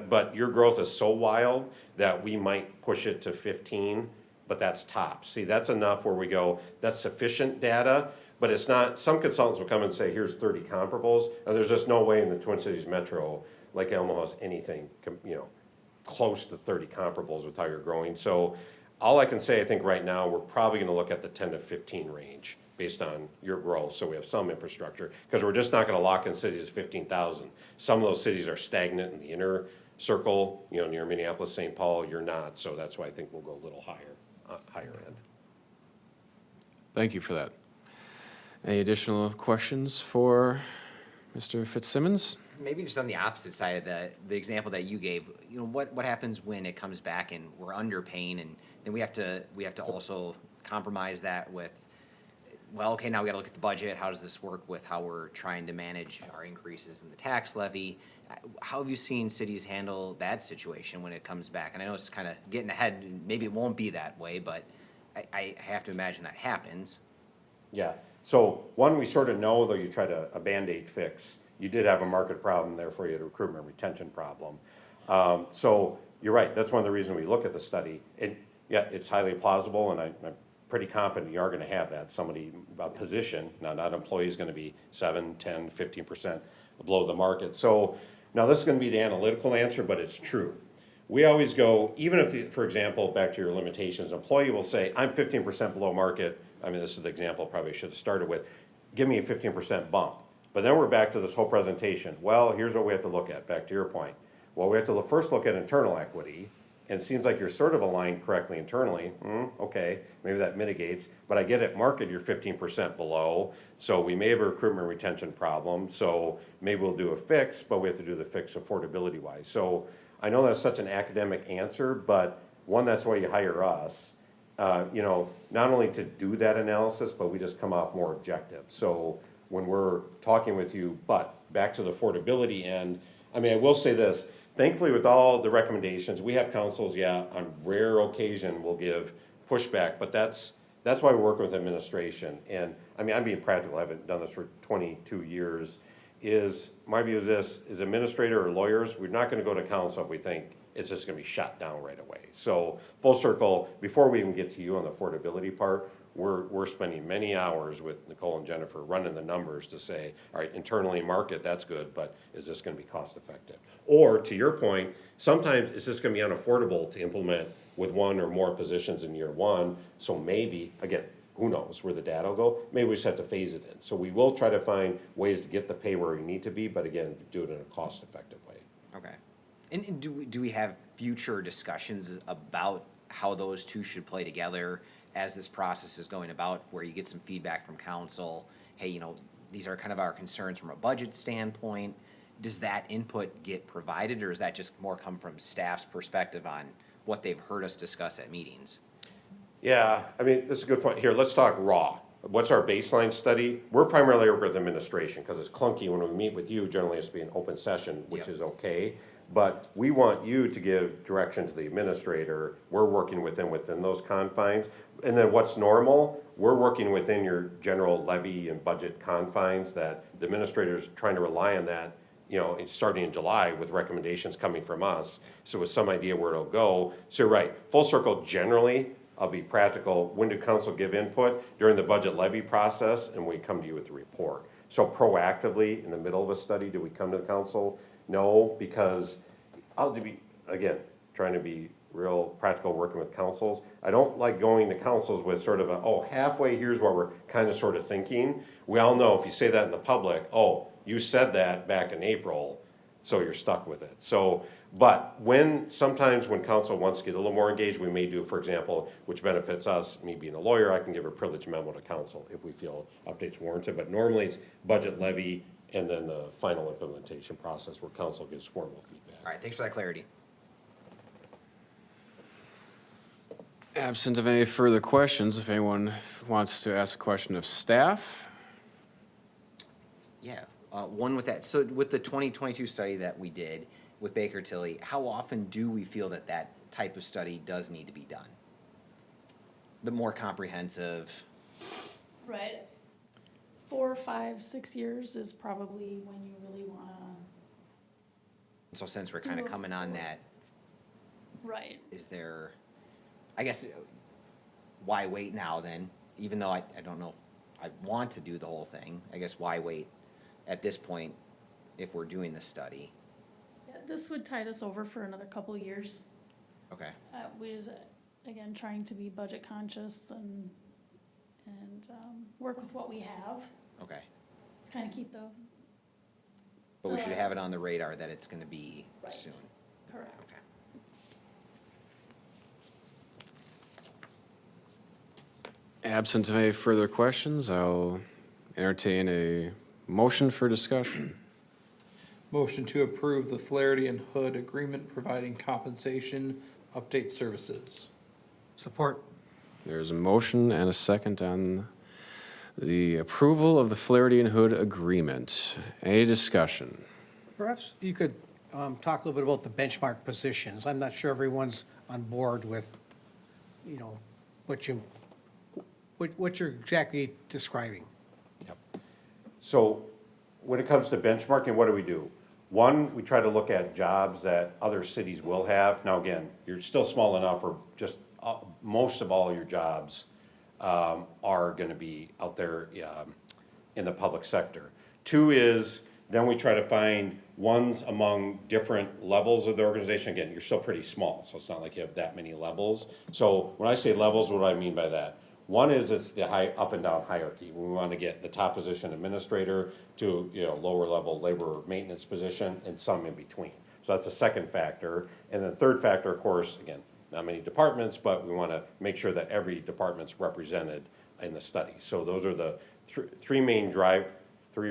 but your growth is so wild that we might push it to 15, but that's tops. See, that's enough where we go, that's sufficient data, but it's not. Some consultants will come and say, here's 30 comparables, and there's just no way in the Twin Cities Metro, Lake Elmo has anything, close to 30 comparables with how you're growing. So all I can say, I think right now, we're probably gonna look at the 10 to 15 range based on your growth, so we have some infrastructure, because we're just not gonna lock in cities at 15,000. Some of those cities are stagnant in the inner circle, near Minneapolis, St. Paul, you're not, so that's why I think we'll go a little higher end. Thank you for that. Any additional questions for Mr. Fitzsimmons? Maybe just on the opposite side of the example that you gave, what happens when it comes back and we're underpaying, and then we have to also compromise that with, well, okay, now we gotta look at the budget, how does this work with how we're trying to manage our increases in the tax levy? How have you seen cities handle that situation when it comes back? And I know it's kind of getting ahead, and maybe it won't be that way, but I have to imagine that happens. Yeah, so one, we sort of know, though you tried a Band-Aid fix, you did have a market problem, therefore you had a recruitment retention problem. So you're right, that's one of the reasons we look at the study. Yeah, it's highly plausible, and I'm pretty confident you are gonna have that. A position, not employee, is gonna be 7, 10, 15% below the market. So now this is gonna be the analytical answer, but it's true. We always go, even if, for example, back to your limitations, employee will say, I'm 15% below market. I mean, this is the example probably should have started with. Give me a 15% bump. But then we're back to this whole presentation. Well, here's what we have to look at, back to your point. Well, we have to first look at internal equity, and it seems like you're sort of aligned correctly internally. Okay, maybe that mitigates, but I get at market you're 15% below, so we may have a recruitment retention problem, so maybe we'll do a fix, but we have to do the fix affordability-wise. So I know that's such an academic answer, but one, that's why you hire us, not only to do that analysis, but we just come off more objective. So when we're talking with you, but back to the affordability end, I mean, I will say this, thankfully, with all the recommendations, we have councils, yeah, on rare occasion will give pushback, but that's why we work with administration. And, I mean, I'm being practical, I haven't done this for 22 years, my view is this, as administrator or lawyers, we're not gonna go to council if we think it's just gonna be shot down right away. So, full circle, before we even get to you on the affordability part, we're spending many hours with Nicole and Jennifer running the numbers to say, all right, internally market, that's good, but is this gonna be cost effective? Or, to your point, sometimes it's just gonna be unaffordable to implement with one or more positions in year one, so maybe, again, who knows where the data will go, maybe we just have to phase it in. So we will try to find ways to get the pay where we need to be, but again, do it in a cost-effective way. Okay. And do we have future discussions about how those two should play together as this process is going about, where you get some feedback from council? Hey, you know, these are kind of our concerns from a budget standpoint. Does that input get provided, or is that just more come from staff's perspective on what they've heard us discuss at meetings? Yeah, I mean, this is a good point. Here, let's talk raw. What's our baseline study? We're primarily working with administration, because it's clunky when we meet with you, generally it's be an open session, which Yep. is okay. But we want you to give direction to the administrator. We're working within those confines. And then what's normal, we're working within your general levy and budget confines that the administrator's trying to rely on that, you know, it's starting in July with recommendations coming from us. So with some idea where it'll go. So you're right, full circle, generally, I'll be practical. When did council give input? During the budget levy process, and we come to you with the report. So proactively, in the middle of a study, do we come to the council? No, because I'll be, again, trying to be real practical working with councils. I don't like going to councils with sort of a, oh, halfway, here's what we're kind of sort of thinking. We all know if you say that in the public, oh, you said that back in April, so you're stuck with it. So, but sometimes when council wants to get a little more engaged, we may do, for example, which benefits us, me being a lawyer, I can give a privileged memo to council if we feel updates warranted. But normally it's budget levy and then the final implementation process where council gives formal feedback. All right, thanks for that clarity. Absent of any further questions, if anyone wants to ask a question of staff? Yeah, one with that, so with the 2022 study that we did with Baker Tilly, how often do we feel that that type of study does need to be done? The more comprehensive, Right. 4, 5, 6 years is probably when you really wanna. so since we're kind of coming on that, Right. is there, I guess, why wait now then? Even though I don't know if I want to do the whole thing, I guess why wait at this point if we're doing this study? Yeah, this would tide us over for another couple years. Okay, We just, again, trying to be budget conscious and work with what we have, okay. to kind of keep the. But we should have it on the radar that it's gonna be Right. soon. Correct. Okay. Absent of any further questions, I'll entertain a motion for discussion. Motion to approve the Flaherty and Hood agreement providing compensation update services. Support. There's a motion and a second on the approval of the Flaherty and Hood agreement. Any discussion? Perhaps you could talk a little bit about the benchmark positions. I'm not sure everyone's on board with, you know, what you're exactly describing. Yep. So when it comes to benchmarking, what do? One, we try to look at jobs that other cities will have. Now, again, you're still small enough for just, most of all your jobs are gonna be out there in the public sector. Two is, then we try to find ones among different levels of the organization. Again, you're still pretty small, so it's not like you have that many levels. So when I say levels, what do I mean by that? One is it's the up and down hierarchy. We want to get the top position administrator to, you know, lower level labor maintenance position and some in between. So that's the second factor. And then third factor, of course, again, not many departments, but we want to make sure that every department's represented in the study. So those are the three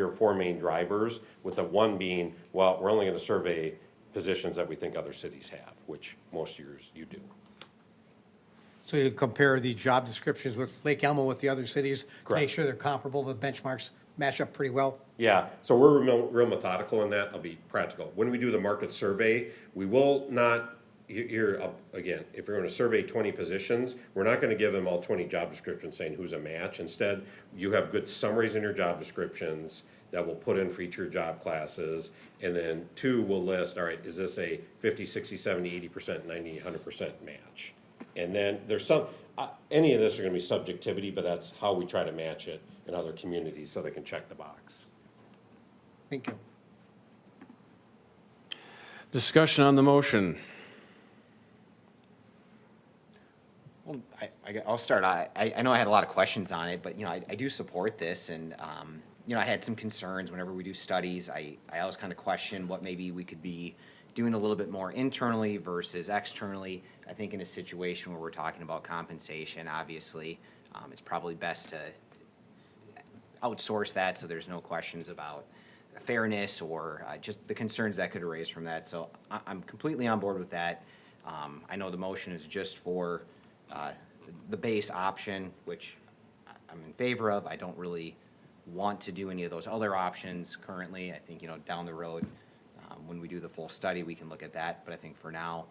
or four main drivers, with the one being, well, we're only going to survey positions that we think other cities have, which most years you do. So you compare the job descriptions with Lake Elmo with the other cities, to make Correct. sure they're comparable to the benchmarks match up pretty well? Yeah, so we're real methodical in that. I'll be practical. When we do the market survey, we will not, here, again, if we're gonna survey 20 positions, we're not gonna give them all 20 job descriptions saying who's a match. Instead, you have good summaries in your job descriptions that we'll put in for each of your job classes. And then 2 will list, all right, is this a 50, 60, 70, 80%, 90, 100% match? And then there's some, any of this are gonna be subjectivity, but that's how we try to match it in other communities so they can check the box. Thank you. Discussion on the motion. Well, I'll start. I know I had a lot of questions on it, but, you know, I do support this, and, you know, I had some concerns whenever we do studies. I always kind of question what maybe we could be doing a little bit more internally versus externally. I think in a situation where we're talking about compensation, obviously, it's probably best to outsource that so there's no questions about fairness or just the concerns that could arise from that. So I'm completely on board with that. I know the motion is just for the base option, which I'm in favor of. I don't really want to do any of those other options currently. I think, you know, down the road, when we do the full study, we can look at that. But I think for now,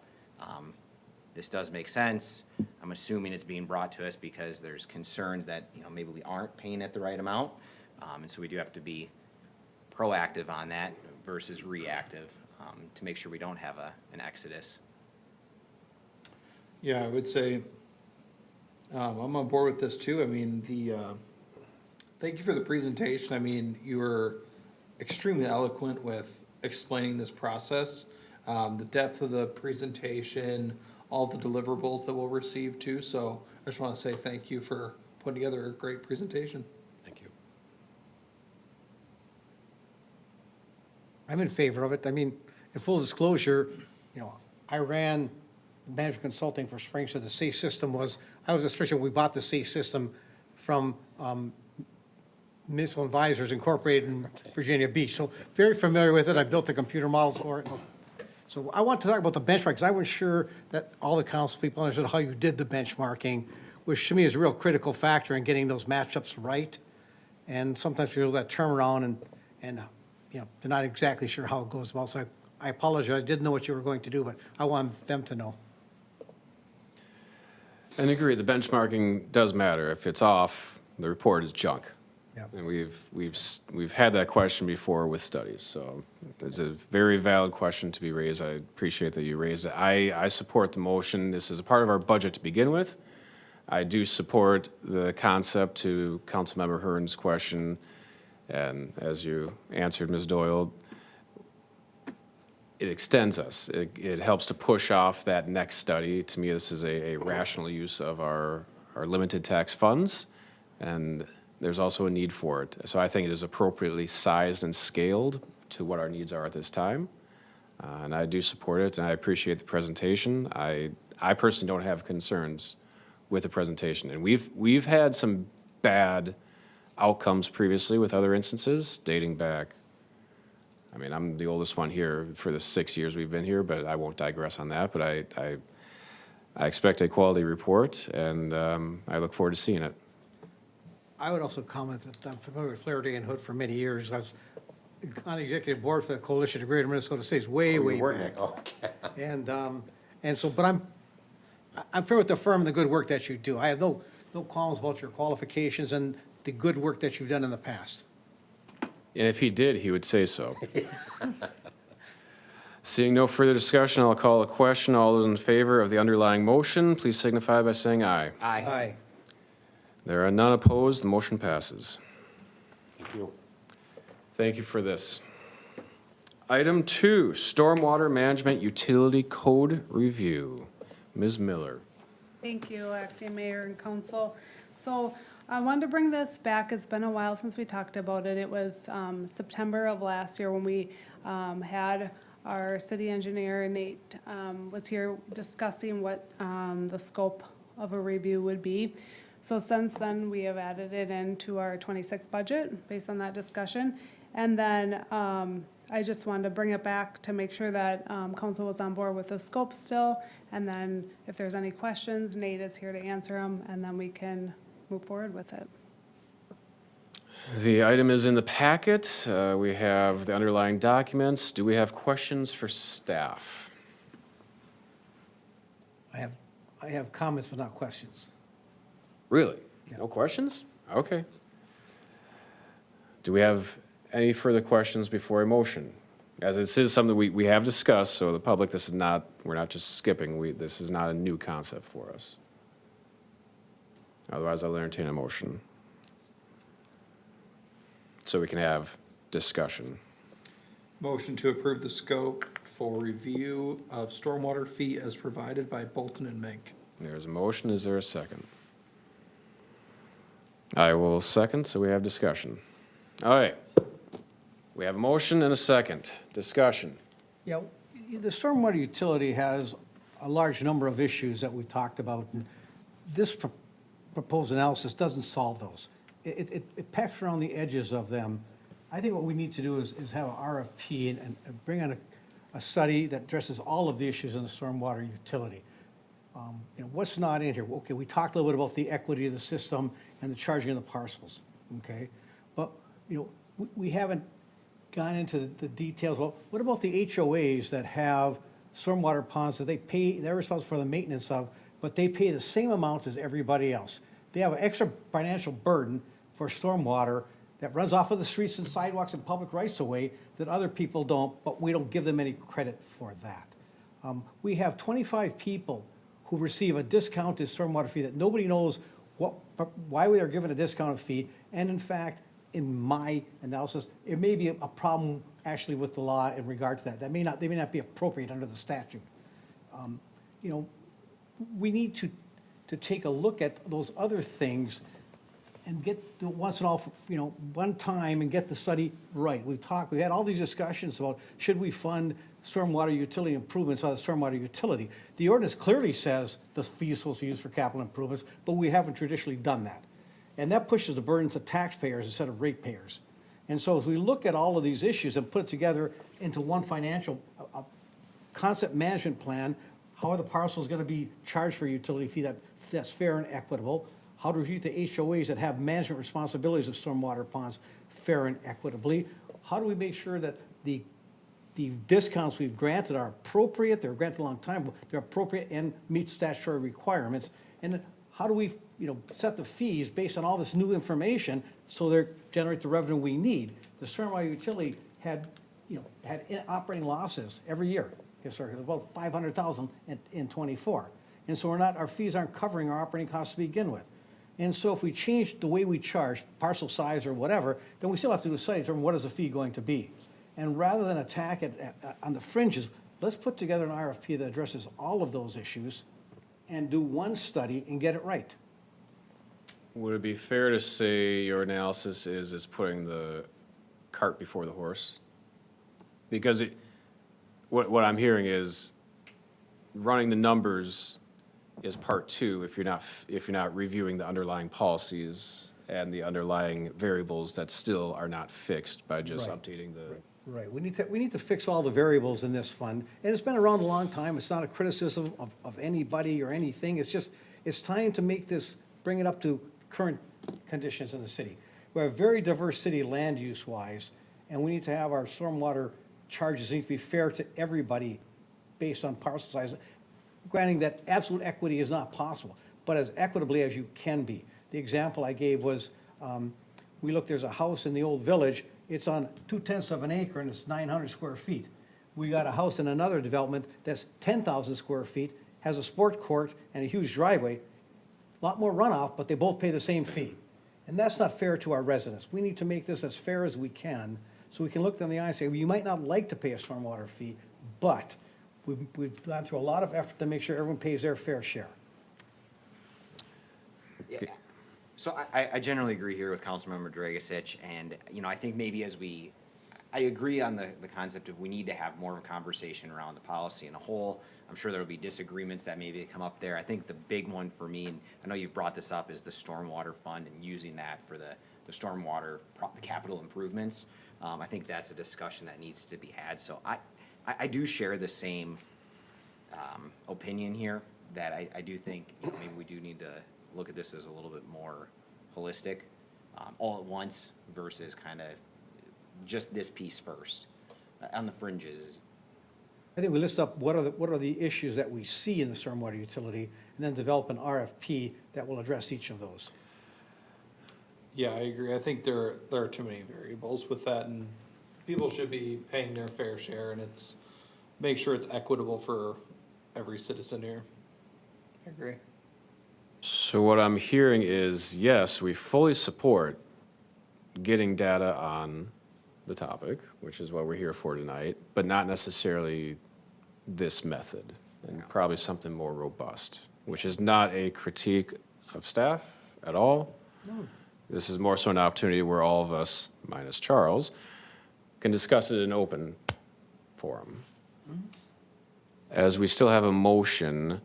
this does make sense. I'm assuming it's being brought to us because there's concerns that, you know, maybe we aren't paying at the right amount. And so we do have to be proactive on that versus reactive to make sure we don't have an exodus. Yeah, I would say, I'm on board with this too. I mean, thank you for the presentation. I mean, you were extremely eloquent with explaining this process. The depth of the presentation, all the deliverables that we'll receive too. So I just want to say thank you for putting together a great presentation. Thank you. I'm in favor of it. I mean, in full disclosure, you know, I ran management consulting for Springs, so the SAFE system was, I was especially when we bought the SAFE system from Municipal Advisors Incorporated in Virginia Beach. So very familiar with it. I built the computer models for it. So I want to talk about the benchmark, because I wasn't sure that all the council people understood how you did the benchmarking, which to me is a real critical factor in getting those matchups right. And sometimes we do that turnaround and you know, they're not exactly sure how it goes about. So I apologize. I didn't know what you were going to do, but I want them to know. And agree, the benchmarking does matter. If it's off, the report is junk. Yeah. And we've had that question before with studies, so it's a very valid question to be raised. I appreciate that you raised it. I support the motion. This is a part of our budget to begin with. I do support the concept to Councilmember Hearn's question, and as you answered, Ms. Doyle, it extends us. It helps to push off that next study. To me, this is a rational use of our limited tax funds, and there's also a need for it. So I think it is appropriately sized and scaled to what our needs are at this time. And I do support it, and I appreciate the presentation. I personally don't have concerns with the presentation. And we've had some bad outcomes previously with other instances dating back. I mean, I'm the oldest one here for the 6 years we've been here, but I won't digress on that. But I expect a quality report, and I look forward to seeing it. I would also comment that I'm familiar with Flaherty and Hood for many years. I was on the executive board for the Coalition of Greater Minnesota States way back. Okay. And so, but I'm familiar with the firm and the good work that you do. I have no qualms about your qualifications and the good work that you've done in the past. And if he did, he would say so. Seeing no further discussion, I'll call a question. All those in favor of the underlying motion, please signify by saying aye. Aye. There are none opposed. The motion passes. Thank you. Thank you for this. Item 2, Stormwater Management Utility Code Review. Ms. Miller. Thank you, Acting Mayor and Council. So I wanted to bring this back. It's been a while since we talked about it. It was September of last year when we had our city engineer, Nate, was here discussing what the scope of a review would be. So since then, we have added it into our 26 budget based on that discussion. And then I just wanted to bring it back to make sure that council was on board with the scope still. And then if there's any questions, Nate is here to answer them, and then we can move forward with it. The item is in the packet. We have the underlying documents. Do we have questions for staff? I have comments but not questions. Really? Yeah. No questions? Okay. Do we have any further questions before a motion? As this is something we have discussed, so the public, this is not, we're not just skipping, this is not a new concept for us. Otherwise, I'll entertain a motion. So we can have discussion. Motion to approve the scope for review of stormwater fee as provided by Bolton and Mink. There's a motion, is there a second? I will second, so we have discussion. All right. We have a motion and a second. Discussion. Yeah, the stormwater utility has a large number of issues that we talked about, and this proposed analysis doesn't solve those. It pecks around the edges of them. I think what we need to do is have an RFP and bring on a study that addresses all of the issues in the stormwater utility. What's not in here? Okay, we talked a little bit about the equity of the system and the charging of the parcels, okay? But, we haven't gone into the details. Well, what about the HOAs that have stormwater ponds that they're responsible for the maintenance of, but they pay the same amount as everybody else? They have an extra financial burden for stormwater that runs off of the streets and sidewalks and public rights-of-way that other people don't, but we don't give them any credit for that. We have 25 people who receive a discounted stormwater fee that nobody knows why they are given a discounted fee, and in fact, in my analysis, it may be a problem actually with the law in regard to that. They may not be appropriate under the statute. We need to take a look at those other things and get once and all, one time and get the study right. We've had all these discussions about should we fund stormwater utility improvements on the stormwater utility. The ordinance clearly says the fee is supposed to be used for capital improvements, but we haven't traditionally done that. And that pushes the burden to taxpayers instead of ratepayers. And so as we look at all of these issues and put it together into one financial concept management plan, how are the parcels going to be charged for a utility fee that's fair and equitable? How to review the HOAs that have management responsibilities of stormwater ponds fair and equitably? How do we make sure that the discounts we've granted are appropriate? They're granted a long time, but they're appropriate and meet statutory requirements. And then how do we set the fees based on all this new information so they generate the revenue we need? The stormwater utility had operating losses every year historically, about 500,000 in '24. And so our fees aren't covering our operating costs to begin with. And so if we change the way we charge, parcel size or whatever, then we still have to decide to determine what is the fee going to be. And rather than attack it on the fringes, let's put together an RFP that addresses all of those issues and do one study and get it right. Would it be fair to say your analysis is putting the cart before the horse? Because what I'm hearing is running the numbers is part two if you're not reviewing the underlying policies and the underlying variables that still are not fixed by just Right. updating the. Right, we need to fix all the variables in this fund, and it's been around a long time. It's not a criticism of anybody or anything. It's time to bring it up to current conditions in the city. We're a very diverse city land use wise, and we need to have our stormwater charges need to be fair to everybody based on parcel size. Granting that absolute equity is not possible, but as equitably as you can be. The example I gave was, there's a house in the old village, it's on 2/10 of an acre and it's 900 square feet. We got a house in another development that's 10,000 square feet, has a sport court and a huge driveway, a lot more runoff, but they both pay the same fee. And that's not fair to our residents. We need to make this as fair as we can, so we can look them in the eye and say, well, you might not like to pay a stormwater fee, but we've gone through a lot of effort to make sure everyone pays their fair share. Yeah. So I generally agree here with Councilmember Dragisich, and, I think maybe I agree on the concept of we need to have more of a conversation around the policy in a whole. I'm sure there'll be disagreements that maybe come up there. I think the big one for me, and I know you've brought this up, is the stormwater fund and using that for the stormwater, the capital improvements. I think that's a discussion that needs to be had. So I do share the same opinion here, that I do think maybe we do need to look at this as a little bit more holistic. all at once versus kind of just this piece first, on the fringes. I think we list up what are the issues that we see in the stormwater utility, and then develop an RFP that will address each of those. Yeah, I agree. I think there are too many variables with that, and people should be paying their fair share, and make sure it's equitable for every citizen here. I agree. So what I'm hearing is, yes, we fully support getting data on the topic, which is what we're here for tonight, but not necessarily this method, and probably something more robust, which is not a critique of staff at all. This is more so an opportunity where all of us, minus Charles, can discuss it in open forum. As we still have a motion,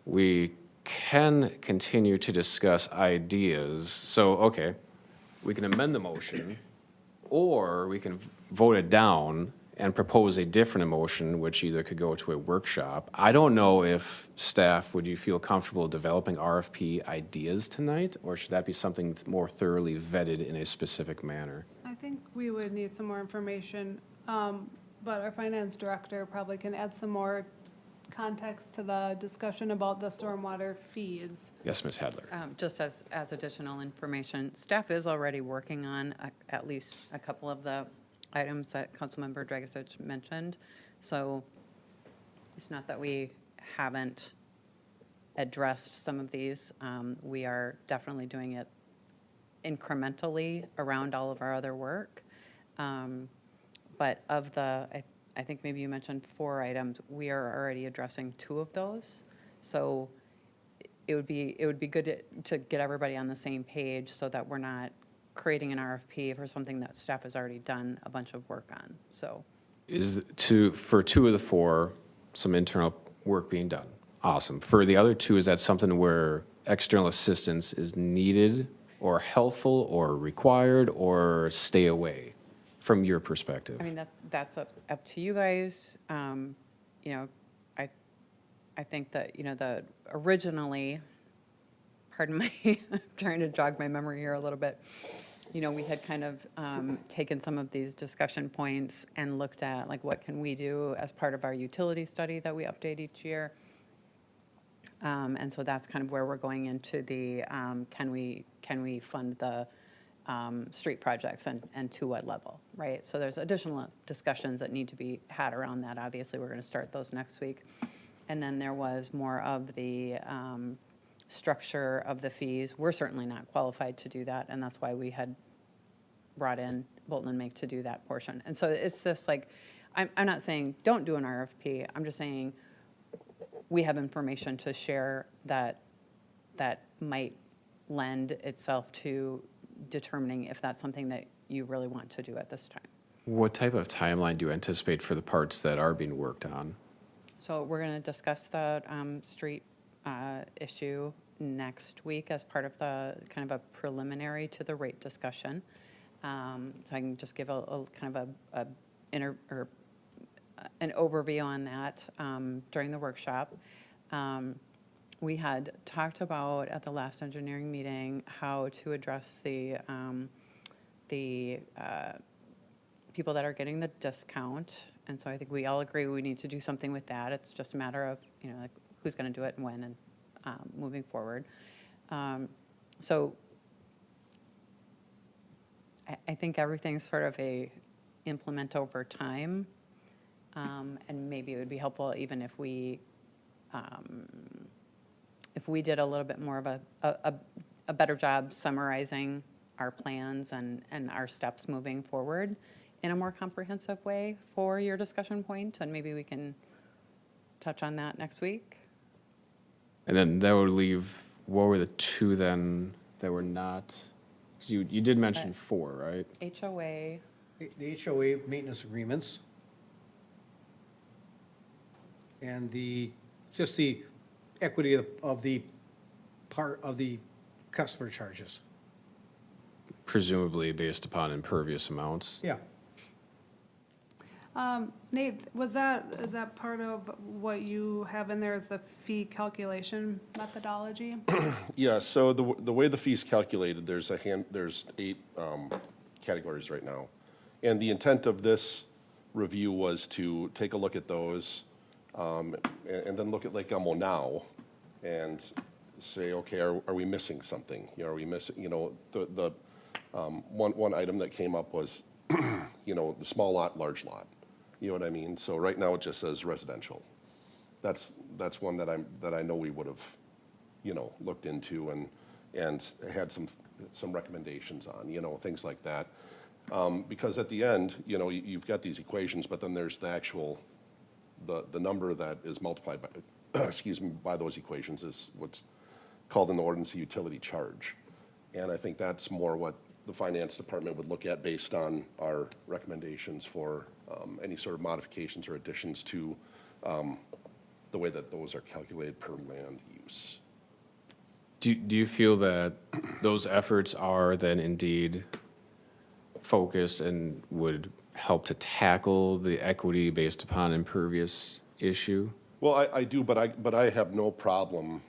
we can continue to discuss ideas. So, okay, we can amend the motion, or we can vote it down and propose a different motion, which either could go to a workshop. I don't know if staff, would you feel comfortable developing RFP ideas tonight, or should that be something more thoroughly vetted in a specific manner? I think we would need some more information, but our finance director probably can add some more context to the discussion about the stormwater fees. Yes, Ms. Hadler. Just as additional information, staff is already working on at least a couple of the items that Councilmember Dragisich mentioned. So it's not that we haven't addressed some of these. We are definitely doing it incrementally around all of our other work. But of the, I think maybe you mentioned 4 items, we are already addressing 2 of those. So it would be good to get everybody on the same page so that we're not creating an RFP for something that staff has already done a bunch of work on, so. For 2 of the 4, some internal work being done. Awesome. For the other 2, is that something where external assistance is needed or helpful or required, or stay away from your perspective? I mean, that's up to you guys. You know, I think that, you know, originally, pardon my, I'm trying to jog my memory here a little bit. You know, we had kind of taken some of these discussion points and looked at, like, what can we do as part of our utility study that we update each year? And so that's kind of where we're going into the, can we fund the street projects and to what level, right? So there's additional discussions that need to be had around that. Obviously, we're going to start those next week. And then there was more of the structure of the fees. We're certainly not qualified to do that, and that's why we had brought in Bolton and Make to do that portion. And so it's this, like, I'm not saying don't do an RFP. I'm just saying we have information to share that might lend itself to determining if that's something that you really want to do at this time. What type of timeline do you anticipate for the parts that are being worked on? So we're going to discuss the street issue next week as part of the kind of a preliminary to the rate discussion. So I can just give a kind of an overview on that during the workshop. We had talked about at the last engineering meeting how to address the people that are getting the discount. And so I think we all agree we need to do something with that. It's just a matter of, you know, like, who's going to do it and when, and moving forward. So I think everything's sort of implement over time. And maybe it would be helpful even if we did a little bit more of a better job summarizing our plans and our steps moving forward in a more comprehensive way for your discussion point, and maybe we can touch on that next week. And then that would leave, what were the 2 then that were not, 'cause you did mention 4, right? HOA, The HOA maintenance agreements, and just the equity of the part of the customer charges. Presumably based upon impervious amounts. Yeah. Nate, is that part of what you have in there is the fee calculation methodology? Yeah, so the way the fee's calculated, there's 8 categories right now. And the intent of this review was to take a look at those, and then look at Lake Elmo now and say, okay, are we missing something? You know, are we missing, you know, the one item that came up was, you know, the small lot, large lot. You know what I mean? So right now it just says residential. That's one that I know we would have, you know, looked into and had some recommendations on, you know, things like that. Because at the end, you know, you've got these equations, but then there's the actual, the number that is multiplied by, excuse me, by those equations is what's called in the ordinance a utility charge. And I think that's more what the finance department would look at based on our recommendations for any sort of modifications or additions to the way that those are calculated per land use. Do you feel that those efforts are then indeed focused and would help to tackle the equity based upon impervious issue? Well, I do, but I have no problem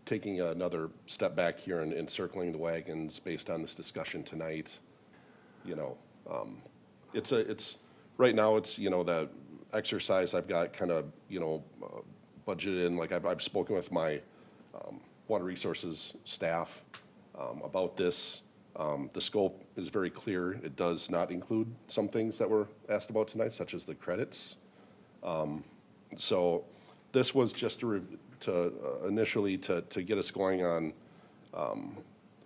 taking another step back here and circling the wagons based on this discussion tonight. You know, it's right now it's, you know, the exercise I've got kind of, you know, budgeted in, like I've spoken with my water resources staff about this. The scope is very clear. It does not include some things that were asked about tonight, such as the credits. So this was just initially to get us going on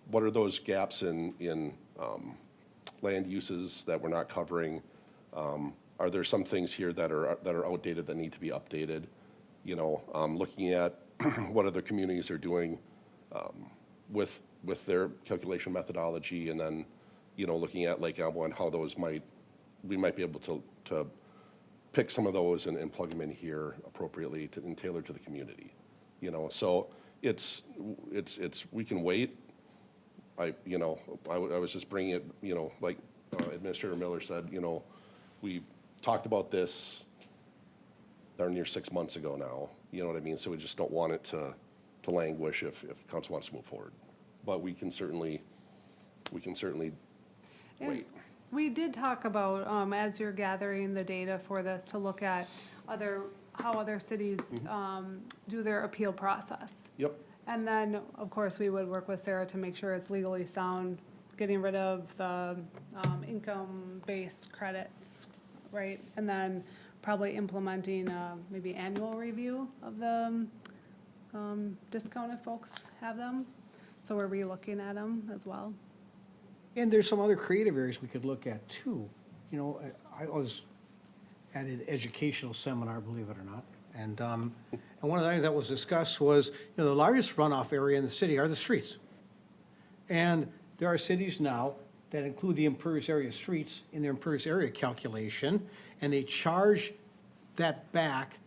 what are those gaps in land uses that we're not covering. Are there some things here that are outdated that need to be updated? You know, looking at what other communities are doing with their calculation methodology, and then, you know, looking at Lake Elmo and how those we might be able to pick some of those and plug them in here appropriately and tailor to the community. You know, so it's we can wait. I was just bringing it, you know, like Administrator Miller said, you know, we talked about this darn near 6 months ago now, you know what I mean? So we just don't want it to languish if council wants to move forward. But we can certainly And wait. we did talk about, as you're gathering the data for this, to look at how other cities do their appeal process. Yep. And then, of course, we would work with Sarah to make sure it's legally sound, getting rid of the income-based credits, right? And then probably implementing maybe annual review of the discount if folks have them. So we're re-looking at them as well. And there's some other creative areas we could look at too. You know, I was at an educational seminar, believe it or not. And one of the things that was discussed was, you know, the largest runoff area in the city are the streets. And there are cities now that include the impervious area streets in their impervious area calculation, and they charge that back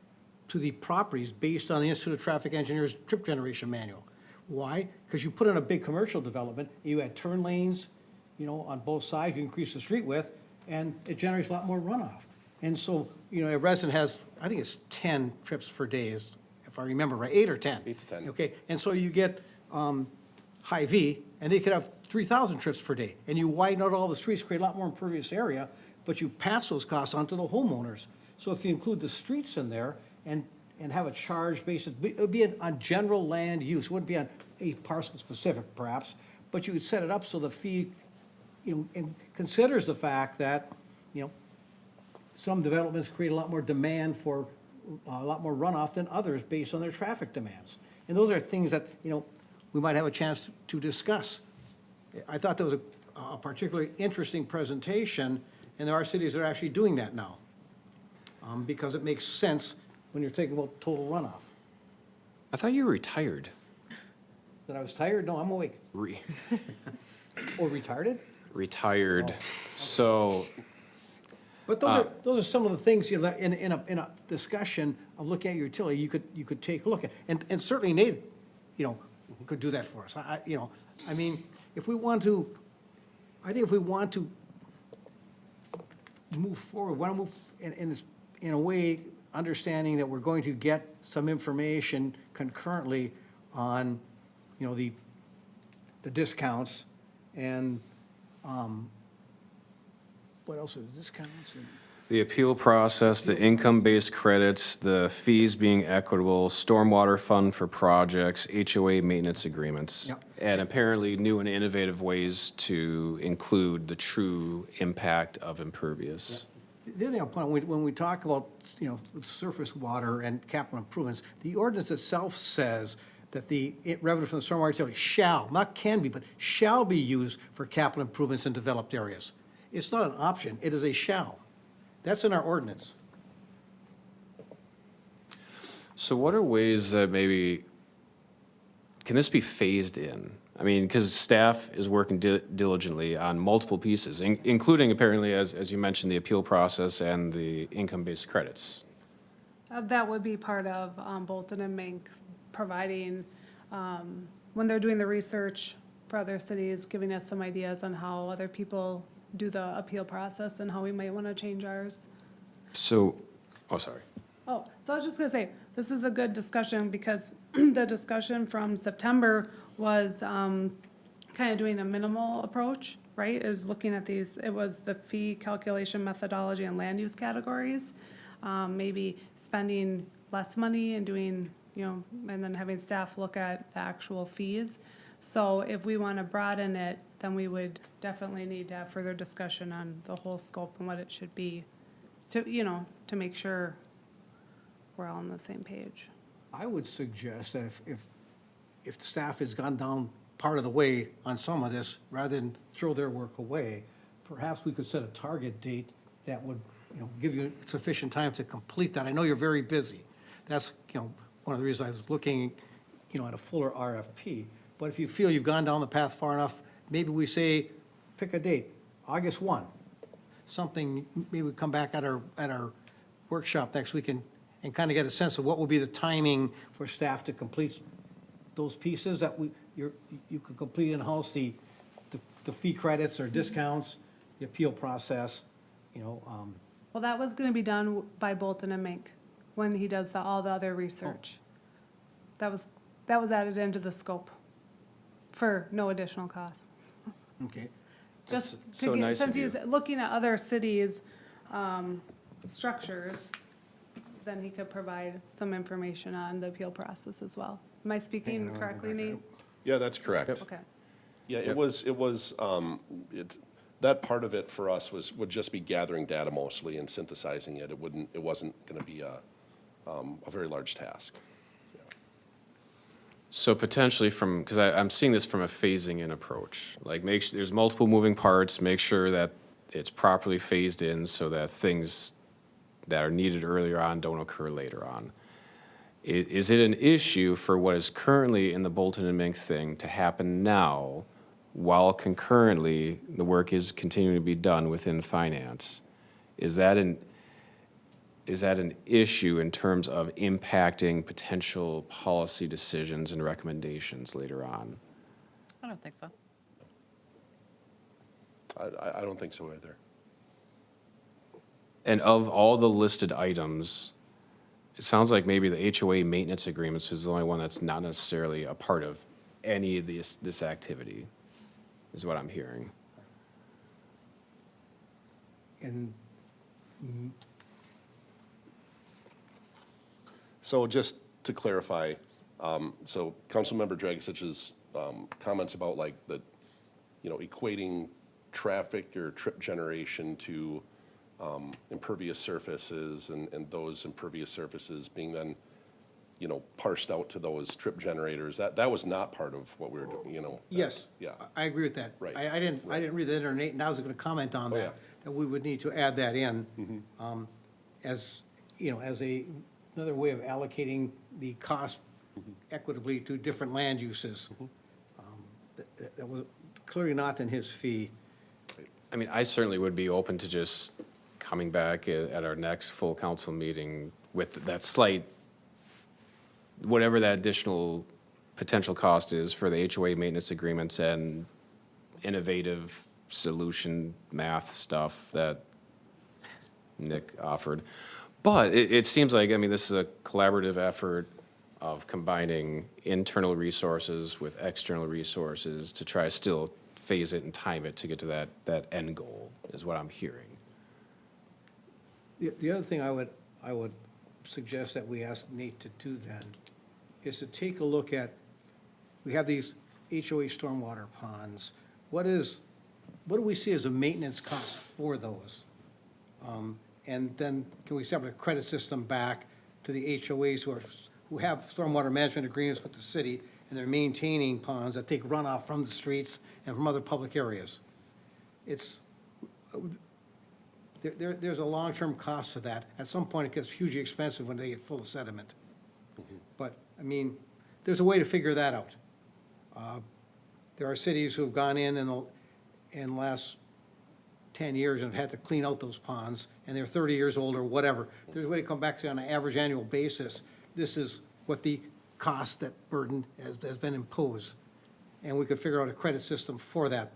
to the properties based on the Institute of Traffic Engineers trip generation manual. Why? Because you put in a big commercial development, you had turn lanes, you know, on both sides, you increase the street width, and it generates a lot more runoff. And so, you know, a resident has, I think it's 10 trips per day, if I remember right, 8 or 10. 8 to 10. Okay, and so you get Hy-Vee, and they could have 3,000 trips per day. And you widen out all the streets, create a lot more impervious area, but you pass those costs on to the homeowners. So if you include the streets in there and have a charge basis, it would be on general land use, it wouldn't be on a parcel specific perhaps, but you would set it up so the fee, you know, and considers the fact that, you know, some developments create a lot more demand for a lot more runoff than others based on their traffic demands. And those are things that, you know, we might have a chance to discuss. I thought that was a particularly interesting presentation, and there are cities that are actually doing that now, because it makes sense when you're thinking about total runoff. I thought you were retired. That I was tired? No, I'm awake. Or retarded? Retired. So, But those are some of the things, you know, that in a discussion of looking at your utility, you could take a look at. And certainly Nate, you know, could do that for us. You know, I mean, if we want to, I think if we want to move forward, want to move in a way, understanding that we're going to get some information concurrently on, you know, the discounts and, what else is discounts? And The appeal process, the income-based credits, the fees being equitable, stormwater fund for projects, HOA maintenance agreements. Yep. And apparently new and innovative ways to include the true impact of impervious. The other thing I'll point out, when we talk about, you know, surface water and capital improvements, the ordinance itself says that the revenue from the stormwater utility shall, not can be, but shall be used for capital improvements in developed areas. It's not an option, it is a shall. That's in our ordinance. So what are ways that maybe, can this be phased in? I mean, because staff is working diligently on multiple pieces, including apparently, as you mentioned, the appeal process and the income-based credits. That would be part of Bolton and Mink providing, when they're doing the research for other cities, giving us some ideas on how other people do the appeal process and how we might want to change ours. So, oh, sorry. Oh, so I was just gonna say, this is a good discussion because the discussion from September was kind of doing a minimal approach, right? Is looking at these, it was the fee calculation methodology and land use categories. Maybe spending less money and doing, you know, and then having staff look at the actual fees. So if we want to broaden it, then we would definitely need to have further discussion on the whole scope and what it should be to, you know, to make sure we're all on the same page. I would suggest that if the staff has gone down part of the way on some of this, rather than throw their work away, perhaps we could set a target date that would, you know, give you sufficient time to complete that. I know you're very busy. That's, you know, one of the reasons I was looking, you know, at a fuller RFP. But if you feel you've gone down the path far enough, maybe we say, pick a date, August 1. Something, maybe we come back at our workshop next week and kind of get a sense of what will be the timing for staff to complete those pieces that you could complete in-house, the fee credits or discounts, the appeal process, you know. Well, that was gonna be done by Bolton and Mink when he does all the other research. That was added into the scope for no additional cost. Okay. Just so nice since of you. he's looking at other cities' structures, then he could provide some information on the appeal process as well. Am I speaking correctly, Nate? Yeah, that's correct. Okay. Yeah, it was, that part of it for us would just be gathering data mostly and synthesizing it. It wasn't gonna be a very large task. So potentially from, because I'm seeing this from a phasing in approach, like there's multiple moving parts, make sure that it's properly phased in so that things that are needed earlier on don't occur later on. Is it an issue for what is currently in the Bolton and Mink thing to happen now while concurrently the work is continuing to be done within finance? Is that an issue in terms of impacting potential policy decisions and recommendations later on? I don't think so. I don't think so either. And of all the listed items, it sounds like maybe the HOA maintenance agreements is the only one that's not necessarily a part of any of this activity, is what I'm hearing. And So just to clarify, so Councilmember Dragicich's comments about like the, you know, equating traffic or trip generation to impervious surfaces and those impervious surfaces being then, you know, parsed out to those trip generators, that was not part of what we were doing, you know? yes, Yeah. I agree with that. Right. I didn't read the internet, and I was going to comment on Oh, that, yeah. that we would need to add that in as, you know, as another way of allocating the cost equitably to different land uses. That was clearly not in his fee. I mean, I certainly would be open to just coming back at our next full council meeting with that slight, whatever that additional potential cost is for the HOA maintenance agreements and innovative solution math stuff that Nick offered. But it seems like, I mean, this is a collaborative effort of combining internal resources with external resources to try to still phase it and time it to get to that end goal, is what I'm hearing. The other thing I would suggest that we ask Nate to do then is to take a look at, we have these HOA stormwater ponds. What do we see as a maintenance cost for those? And then can we establish a credit system back to the HOAs who have stormwater management agreements with the city, and they're maintaining ponds that take runoff from the streets and from other public areas? There's a long-term cost to that. At some point, it gets hugely expensive when they get full of sediment. But, I mean, there's a way to figure that out. There are cities who have gone in the last 10 years and have had to clean out those ponds, and they're 30 years old or whatever. There's a way to come back to on an average annual basis. This is what the cost, that burden has been imposed. And we could figure out a credit system for that,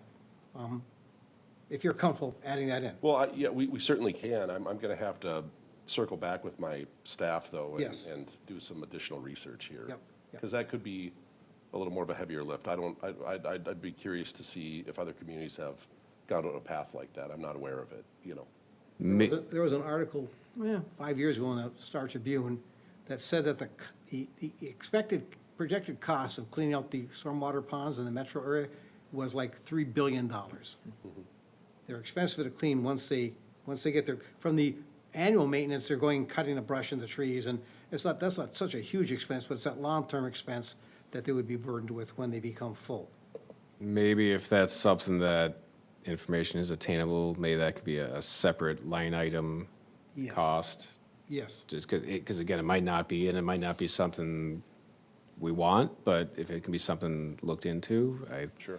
if you're comfortable adding that in. Well, yeah, we certainly can. I'm going to have to circle back with my staff, though, Yes. and do some additional research here. Yep. Because that could be a little more of a heavier lift. I'd be curious to see if other communities have gone on a path like that. I'm not aware of it, you know. There was an article 5 years ago in the Star Tribune that said that the expected projected cost of cleaning out the stormwater ponds in the metro area was like $3 billion. They're expensive to clean once they get there. From the annual maintenance, they're going and cutting the brush and the trees, and that's not such a huge expense, but it's that long-term expense that they would be burdened with when they become full. Maybe if that's something that information is attainable, maybe that could be a separate line item Yes. cost. Yes. Just because again, it might not be, and it might not be something we want, but if it can be something looked into, Sure.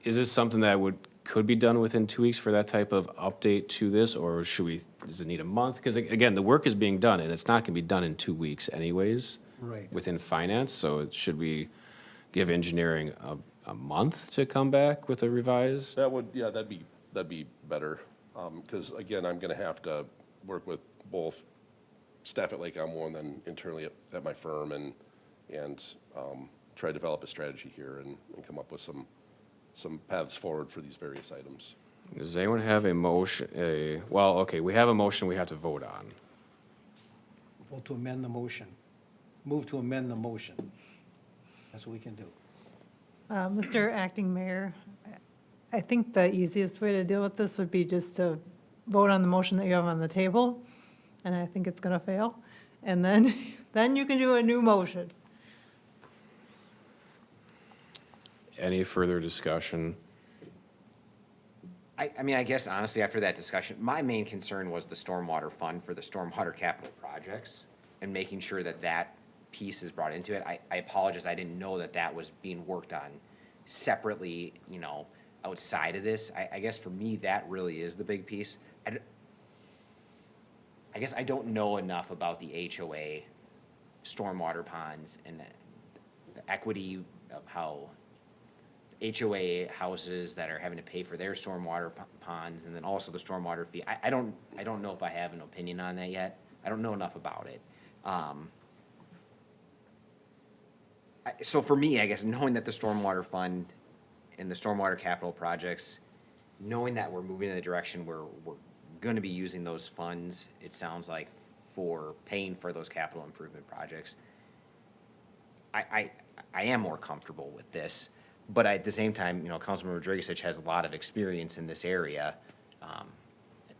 is this something that could be done within 2 weeks for that type of update to this, or does it need a month? Because again, the work is being done, and it's not gonna be done in 2 weeks anyways. Right. Within finance, so should we give engineering a month to come back with a revised? That'd be better. Because again, I'm going to have to work with both staff at Lake Elmo and then internally at my firm and try to develop a strategy here and come up with some paths forward for these various items. Does anyone have a motion, well, okay, we have a motion we have to vote on. Vote to amend the motion. Move to amend the motion. That's what we can do. Mr. Acting Mayor, I think the easiest way to deal with this would be just to vote on the motion that you have on the table, and I think it's going to fail. And then, then you can do a new motion. Any further discussion? I mean, I guess honestly, after that discussion, my main concern was the stormwater fund for the stormwater capital projects and making sure that that piece is brought into it. I apologize, I didn't know that that was being worked on separately, you know, outside of this. I guess for me, that really is the big piece. I guess I don't know enough about the HOA stormwater ponds and the equity of how HOA houses that are having to pay for their stormwater ponds and then also the stormwater fee. I don't know if I have an opinion on that yet. I don't know enough about it. So for me, I guess, knowing that the stormwater fund and the stormwater capital projects, knowing that we're moving in the direction where we're gonna be using those funds, it sounds like, for paying for those capital improvement projects, I am more comfortable with this. But at the same time, you know, Councilman Rodriguez has a lot of experience in this area.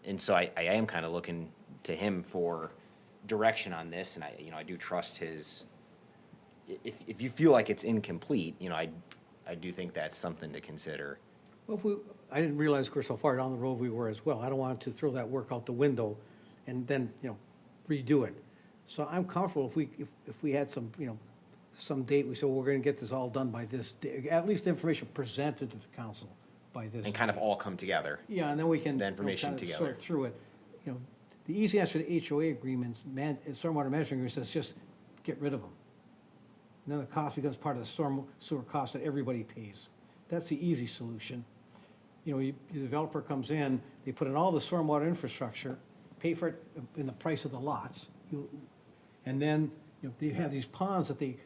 And so I am kind of looking to him for direction on this, and I do trust his. If you feel like it's incomplete, you know, I do think that's something to consider. Well, I didn't realize, of course, how far down the road we were as well. I don't want to throw that work out the window and then, you know, redo it. So I'm comfortable if we had some, you know, some date, we said, well, we're gonna get this all done by this day, at least information presented to the council by this. And kind of all come together. Yeah, and then we can. The information kind of together. Sort through it. You know, the easy answer to HOA agreements, stormwater management agreements, is just get rid of them. And then the cost becomes part of the storm sewer cost that everybody pays. That's the easy solution. the developer comes in, they put in all the stormwater infrastructure, pay for it in the price of the lots. And then, they have these ponds that the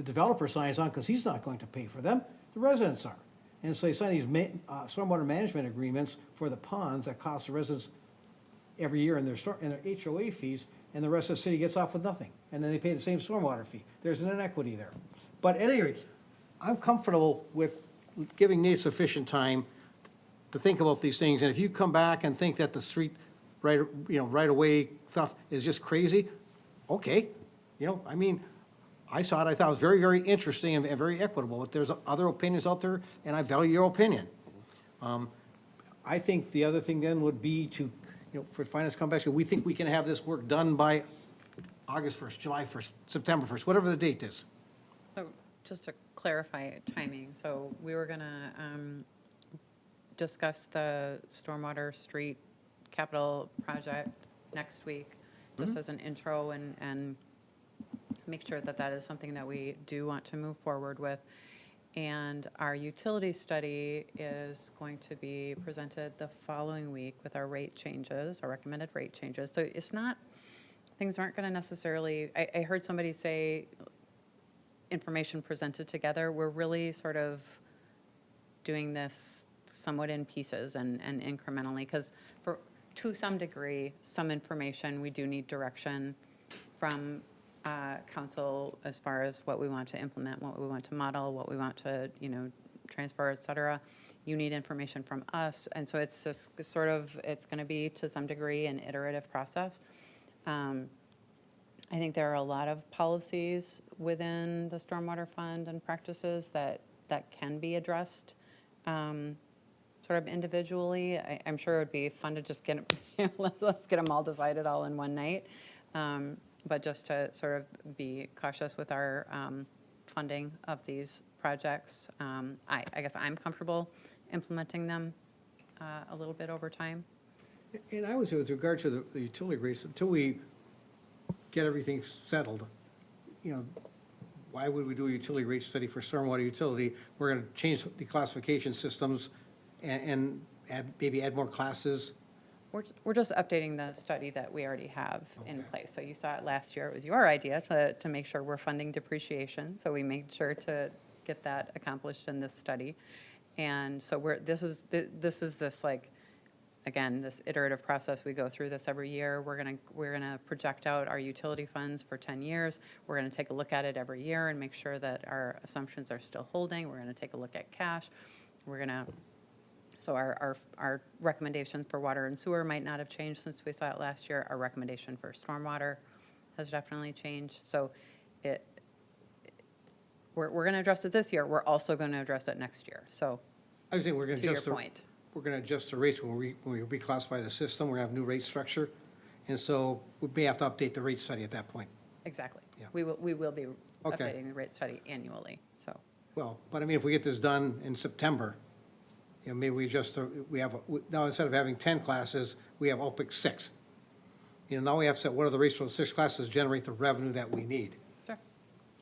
developer signs on because he's not going to pay for them, the residents are. And so they sign these stormwater management agreements for the ponds that cost the residents every year in their HOA fees, and the rest of the city gets off with nothing. And then they pay the same stormwater fee. There's an inequity there. But at any rate, I'm comfortable with giving Nate sufficient time to think about these things. And if you come back and think that the street right-of-way stuff is just crazy, okay. I saw it, I thought it was very, very interesting and very equitable, but there's other opinions out there, and I value your opinion. I think the other thing then would be to, for finance come back, we think we can have this work done by August 1st, July 1st, September 1st, whatever the date is. So just to clarify timing, so we were gonna discuss the Stormwater Street capital project next week, just as an intro and make sure that that is something that we do want to move forward with. And our utility study is going to be presented the following week with our rate changes, our recommended rate changes. So it's not, things aren't going to necessarily, I heard somebody say information presented together. We're really sort of doing this somewhat in pieces and incrementally, because to some degree, some information, we do need direction from council as far as what we want to implement, what we want to model, what we want to, transfer, et cetera. You need information from us. And so it's just sort of, it's going to be to some degree an iterative process. I think there are a lot of policies within the Stormwater Fund and practices that can be addressed sort of individually. I'm sure it would be fun to just get, let's get them all decided all in one night. But just to sort of be cautious with our funding of these projects, I guess I'm comfortable implementing them a little bit over time. And I would say with regard to the utility rates, until we get everything settled, why would we do a utility rate study for stormwater utility? We're going to change the classification systems and maybe add more classes. We're just updating the study that we already have in place. So you saw it last year. It was your idea to make sure we're funding depreciation. So we made sure to get that accomplished in this study. And so this is this like, again, this iterative process. We go through this every year. We're gonna project out our utility funds for 10 years. We're gonna take a look at it every year and make sure that our assumptions are still holding. We're gonna take a look at cash. So our recommendations for water and sewer might not have changed since we saw it last year. Our recommendation for stormwater has definitely changed. So we're going to address it this year. We're also going to address it next year. So I was saying we're going to adjust we're going to adjust the rates when we reclassify the system. We're going to have new rate structure, and so we may have to update the rate study at that point. Exactly. Yeah. We will be Okay. updating the rate study annually. So Well, but I mean, if we get this done in September, maybe we just, now instead of having 10 classes, we have OPIC 6. Now we have to set what are the rates for the 6 classes to generate the revenue that we need. sure.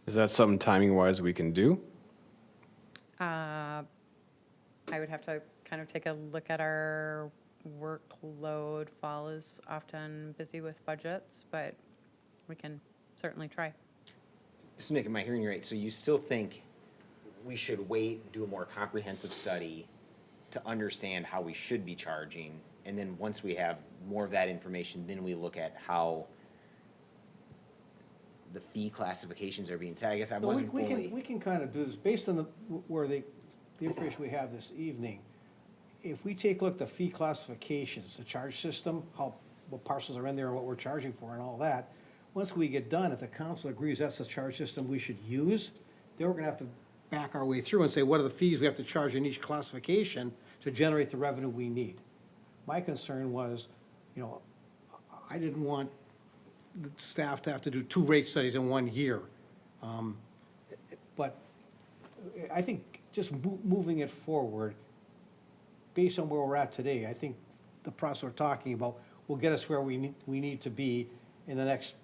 Is that something timing-wise we can do? I would have to kind of take a look at our workload. Fall is often busy with budgets, but we can certainly try. Just making my hearing right, so you still think we should wait, do a more comprehensive study to understand how we should be charging, and then once we have more of that information, then we look at how the fee classifications are being set? I guess I wasn't fully. We can kind of do this based on the information we have this evening. If we take a look at the fee classifications, the charge system, what parcels are in there and what we're charging for and all that, once we get done, if the council agrees that's the charge system we should use, then we're going to have to back our way through and say, what are the fees we have to charge in each classification to generate the revenue we need? My concern was, I didn't want the staff to have to do 2 rate studies in 1 year. But I think just moving it forward, based on where we're at today, I think the process we're talking about will get us where we need to be in the next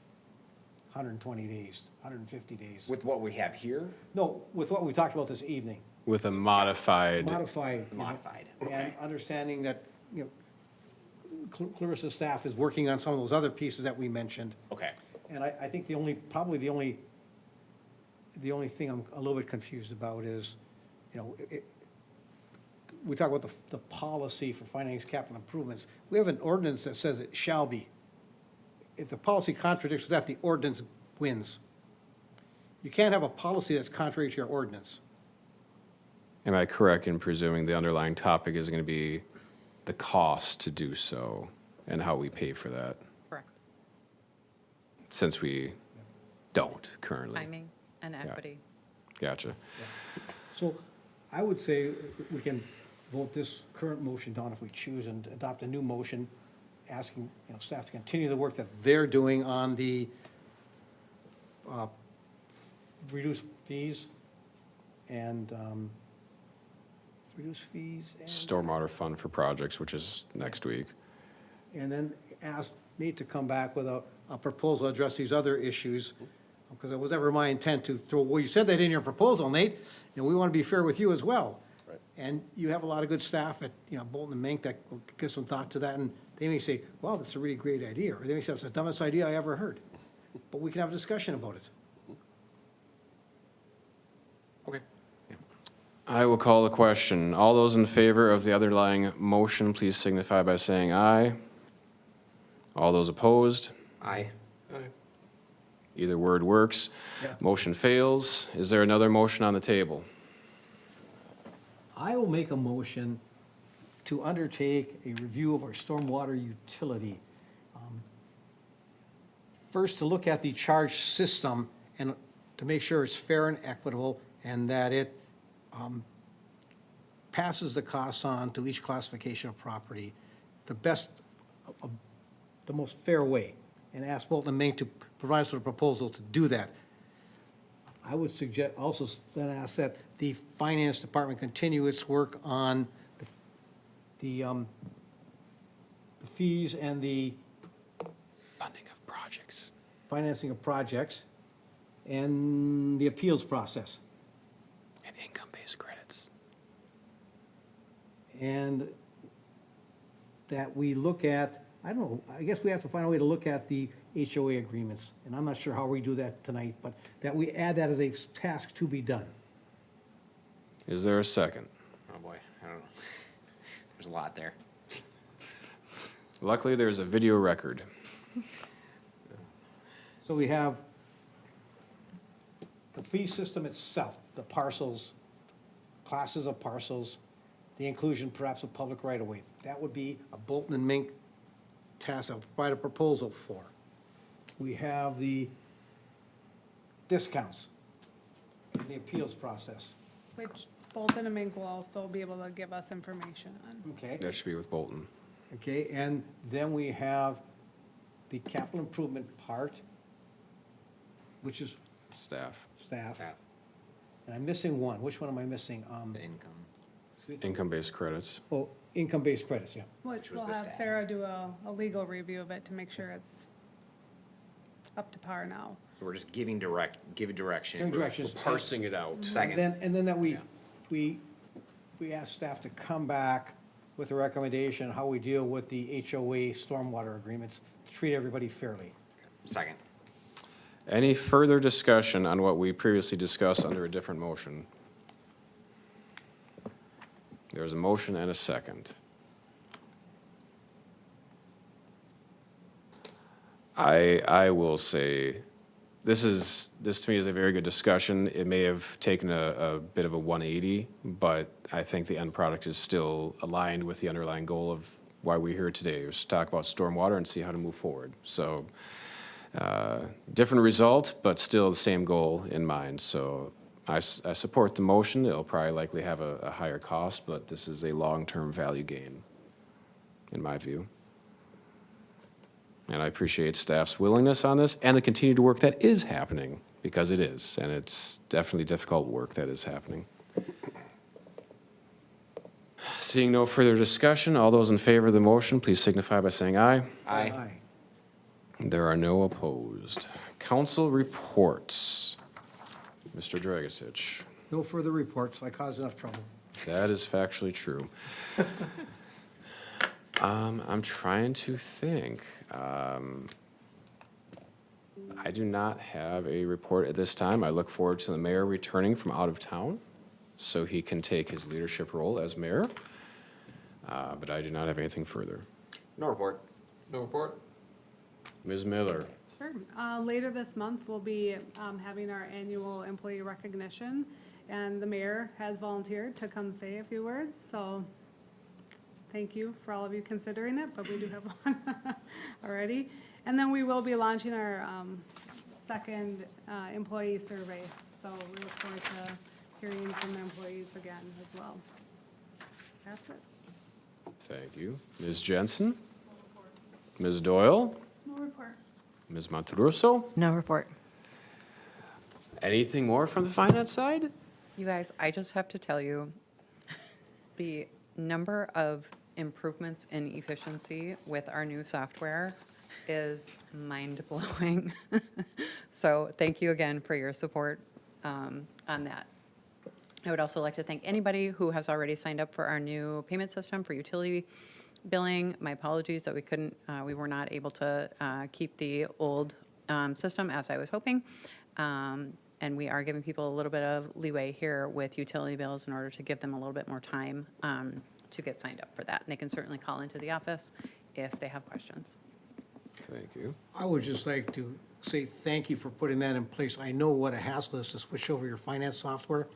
120 days, 150 days. With what we have here? No, with what we talked about this evening. With a modified, modified. you know, Modified, And understanding that, Clarissa's staff is working on some of those other pieces that we mentioned. Okay. And I think probably the only thing I'm a little bit confused about is, we talk about the policy for finance capital improvements. We have an ordinance that says it shall be. If the policy contradicts that, the ordinance wins. You can't have a policy that's contrary to your ordinance. am I correct in presuming the underlying topic is going to be the cost to do so and how we pay for that, Correct. since we don't currently? Timing and equity. Gotcha. So I would say we can vote this current motion down if we choose and adopt a new motion asking, staff to continue the work that they're doing on the reduced fees and reduced fees and. Stormwater fund for projects, which is next week. And then ask Nate to come back with a proposal, address these other issues, because it was never my intent to throw, well, you said that in your proposal, Nate, and we want to be fair with you as well. Right. And you have a lot of good staff at, Bolton and Mink that will give some thought to that, and they may say, wow, that's a really great idea, or they may say, that's the dumbest idea I ever heard. But we can have a discussion about it. Okay. I will call the question. All those in favor of the underlying motion, please signify by saying aye. All those opposed? Aye. Either word works. Yeah. Motion fails. Is there another motion on the table? I will make a motion to undertake a review of our stormwater utility. First, to look at the charge system and to make sure it's fair and equitable and that it passes the costs on to each classification of property the the most fair way, and ask Bolton and Mink to provide us with a proposal to do that. I would suggest, also then ask that the finance department continue its work on the fees and the Funding of projects. financing of projects and the appeals process. And income-based credits. And that we look at, I don't know, I guess we have to find a way to look at the HOA agreements. And I'm not sure how we do that tonight, but that we add that as a task to be done. Is there a second? Oh, boy, I don't know. There's a lot there. Luckily, there's a video record. So we have the fee system itself, the parcels, classes of parcels, the inclusion perhaps of public right-of-way. That would be a Bolton and Mink task I'll provide a proposal for. We have the discounts, and the appeals process, Which Bolton and Mink will also be able to give us information on. okay? That should be with Bolton. Okay, and then we have the capital improvement part, which is Staff. staff. Staff. And I'm missing one. Which one am I missing? The income. Income-based credits. Oh, income-based credits, yeah. Which was we'll the have staff. Sarah do a legal review of it to make sure it's up to par now. So we're just giving direction. Giving directions. Parsing it out. Second. And then that Yeah. we ask staff to come back with a recommendation on how we deal with the HOA stormwater agreements to treat everybody fairly. Second. Any further discussion on what we previously discussed under a different motion? There's a motion and a second. I will say, this to me is a very good discussion. It may have taken a bit of a 180, but I think the end product is still aligned with the underlying goal of why we're here today, was to talk about stormwater and see how to move forward. So, different result, but still the same goal in mind. So I support the motion. It'll probably likely have a higher cost, but this is a long-term value gain, in my view. And I appreciate staff's willingness on this and the continued work that is happening, because it is, and it's definitely difficult work that is happening. Seeing no further discussion, all those in favor of the motion, please signify by saying aye. Aye. There are no opposed. Council reports. Mr. Dragisich. No further reports. I caused enough trouble. That is factually true. I'm trying to think. I do not have a report at this time. I look forward to the mayor returning from out of town so he can take his leadership role as mayor. But I do not have anything further. No report. No report? Ms. Miller, Sure. Later this month, we'll be having our annual employee recognition, and the mayor has volunteered to come say a few words, so thank you for all of you considering it, but we do have one already. And then we will be launching our second employee survey, so we look forward to hearing from the employees again as well. That's it. thank you. Ms. Jensen? Ms. Doyle? No report. Ms. Monterusso? No report. Anything more from the finance side? You guys, I just have to tell you, the number of improvements in efficiency with our new software is mind-blowing. So thank you again for your support on that. I would also like to thank anybody who has already signed up for our new payment system for utility billing. My apologies that we were not able to keep the old system as I was hoping. And we are giving people a little bit of leeway here with utility bills in order to give them a little bit more time to get signed up for that. And they can certainly call into the office if they have questions. Thank you. I would just like to say thank you for putting that in place. I know what a hassle it is to switch over your finance software.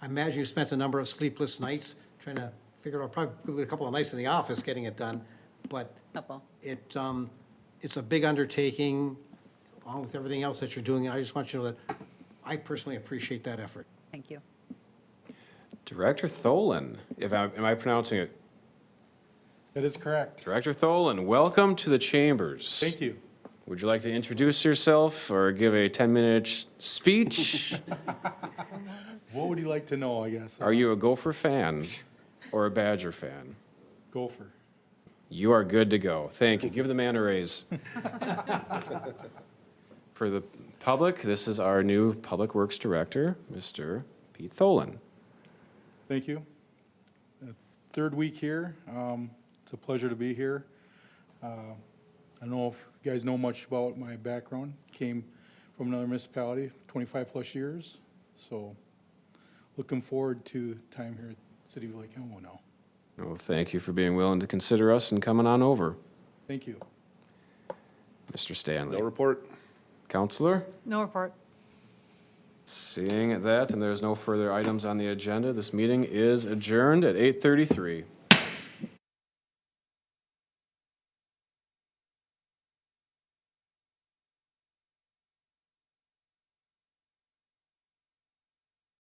I imagine you spent a number of sleepless nights trying to figure out, probably a couple of nights in the office getting it done, but Helpful. it's a big undertaking, along with everything else that you're doing, and I just want you to know that I personally appreciate that effort. Thank you. Director Tholen, am I pronouncing it? That is correct. Director Tholen, welcome to the chambers. Thank you. Would you like to introduce yourself or give a 10-minute speech? What would you like to know, I guess? Are you a Gopher fan or a Badger fan? Gopher. You are good to go. Thank you. Give the man a raise. For the public, this is our new Public Works Director, Mr. Pete Tholen. Thank you. Third week here. It's a pleasure to be here. I don't know if you guys know much about my background. Came from another municipality, 25 plus years. So looking forward to time here at City of Lake Elmo now. Well, thank you for being willing to consider us and coming on over. Thank you. Mr. Stanley. No report. Counselor? No report. Seeing that, and there's no further items on the agenda, this meeting is adjourned at 8:33.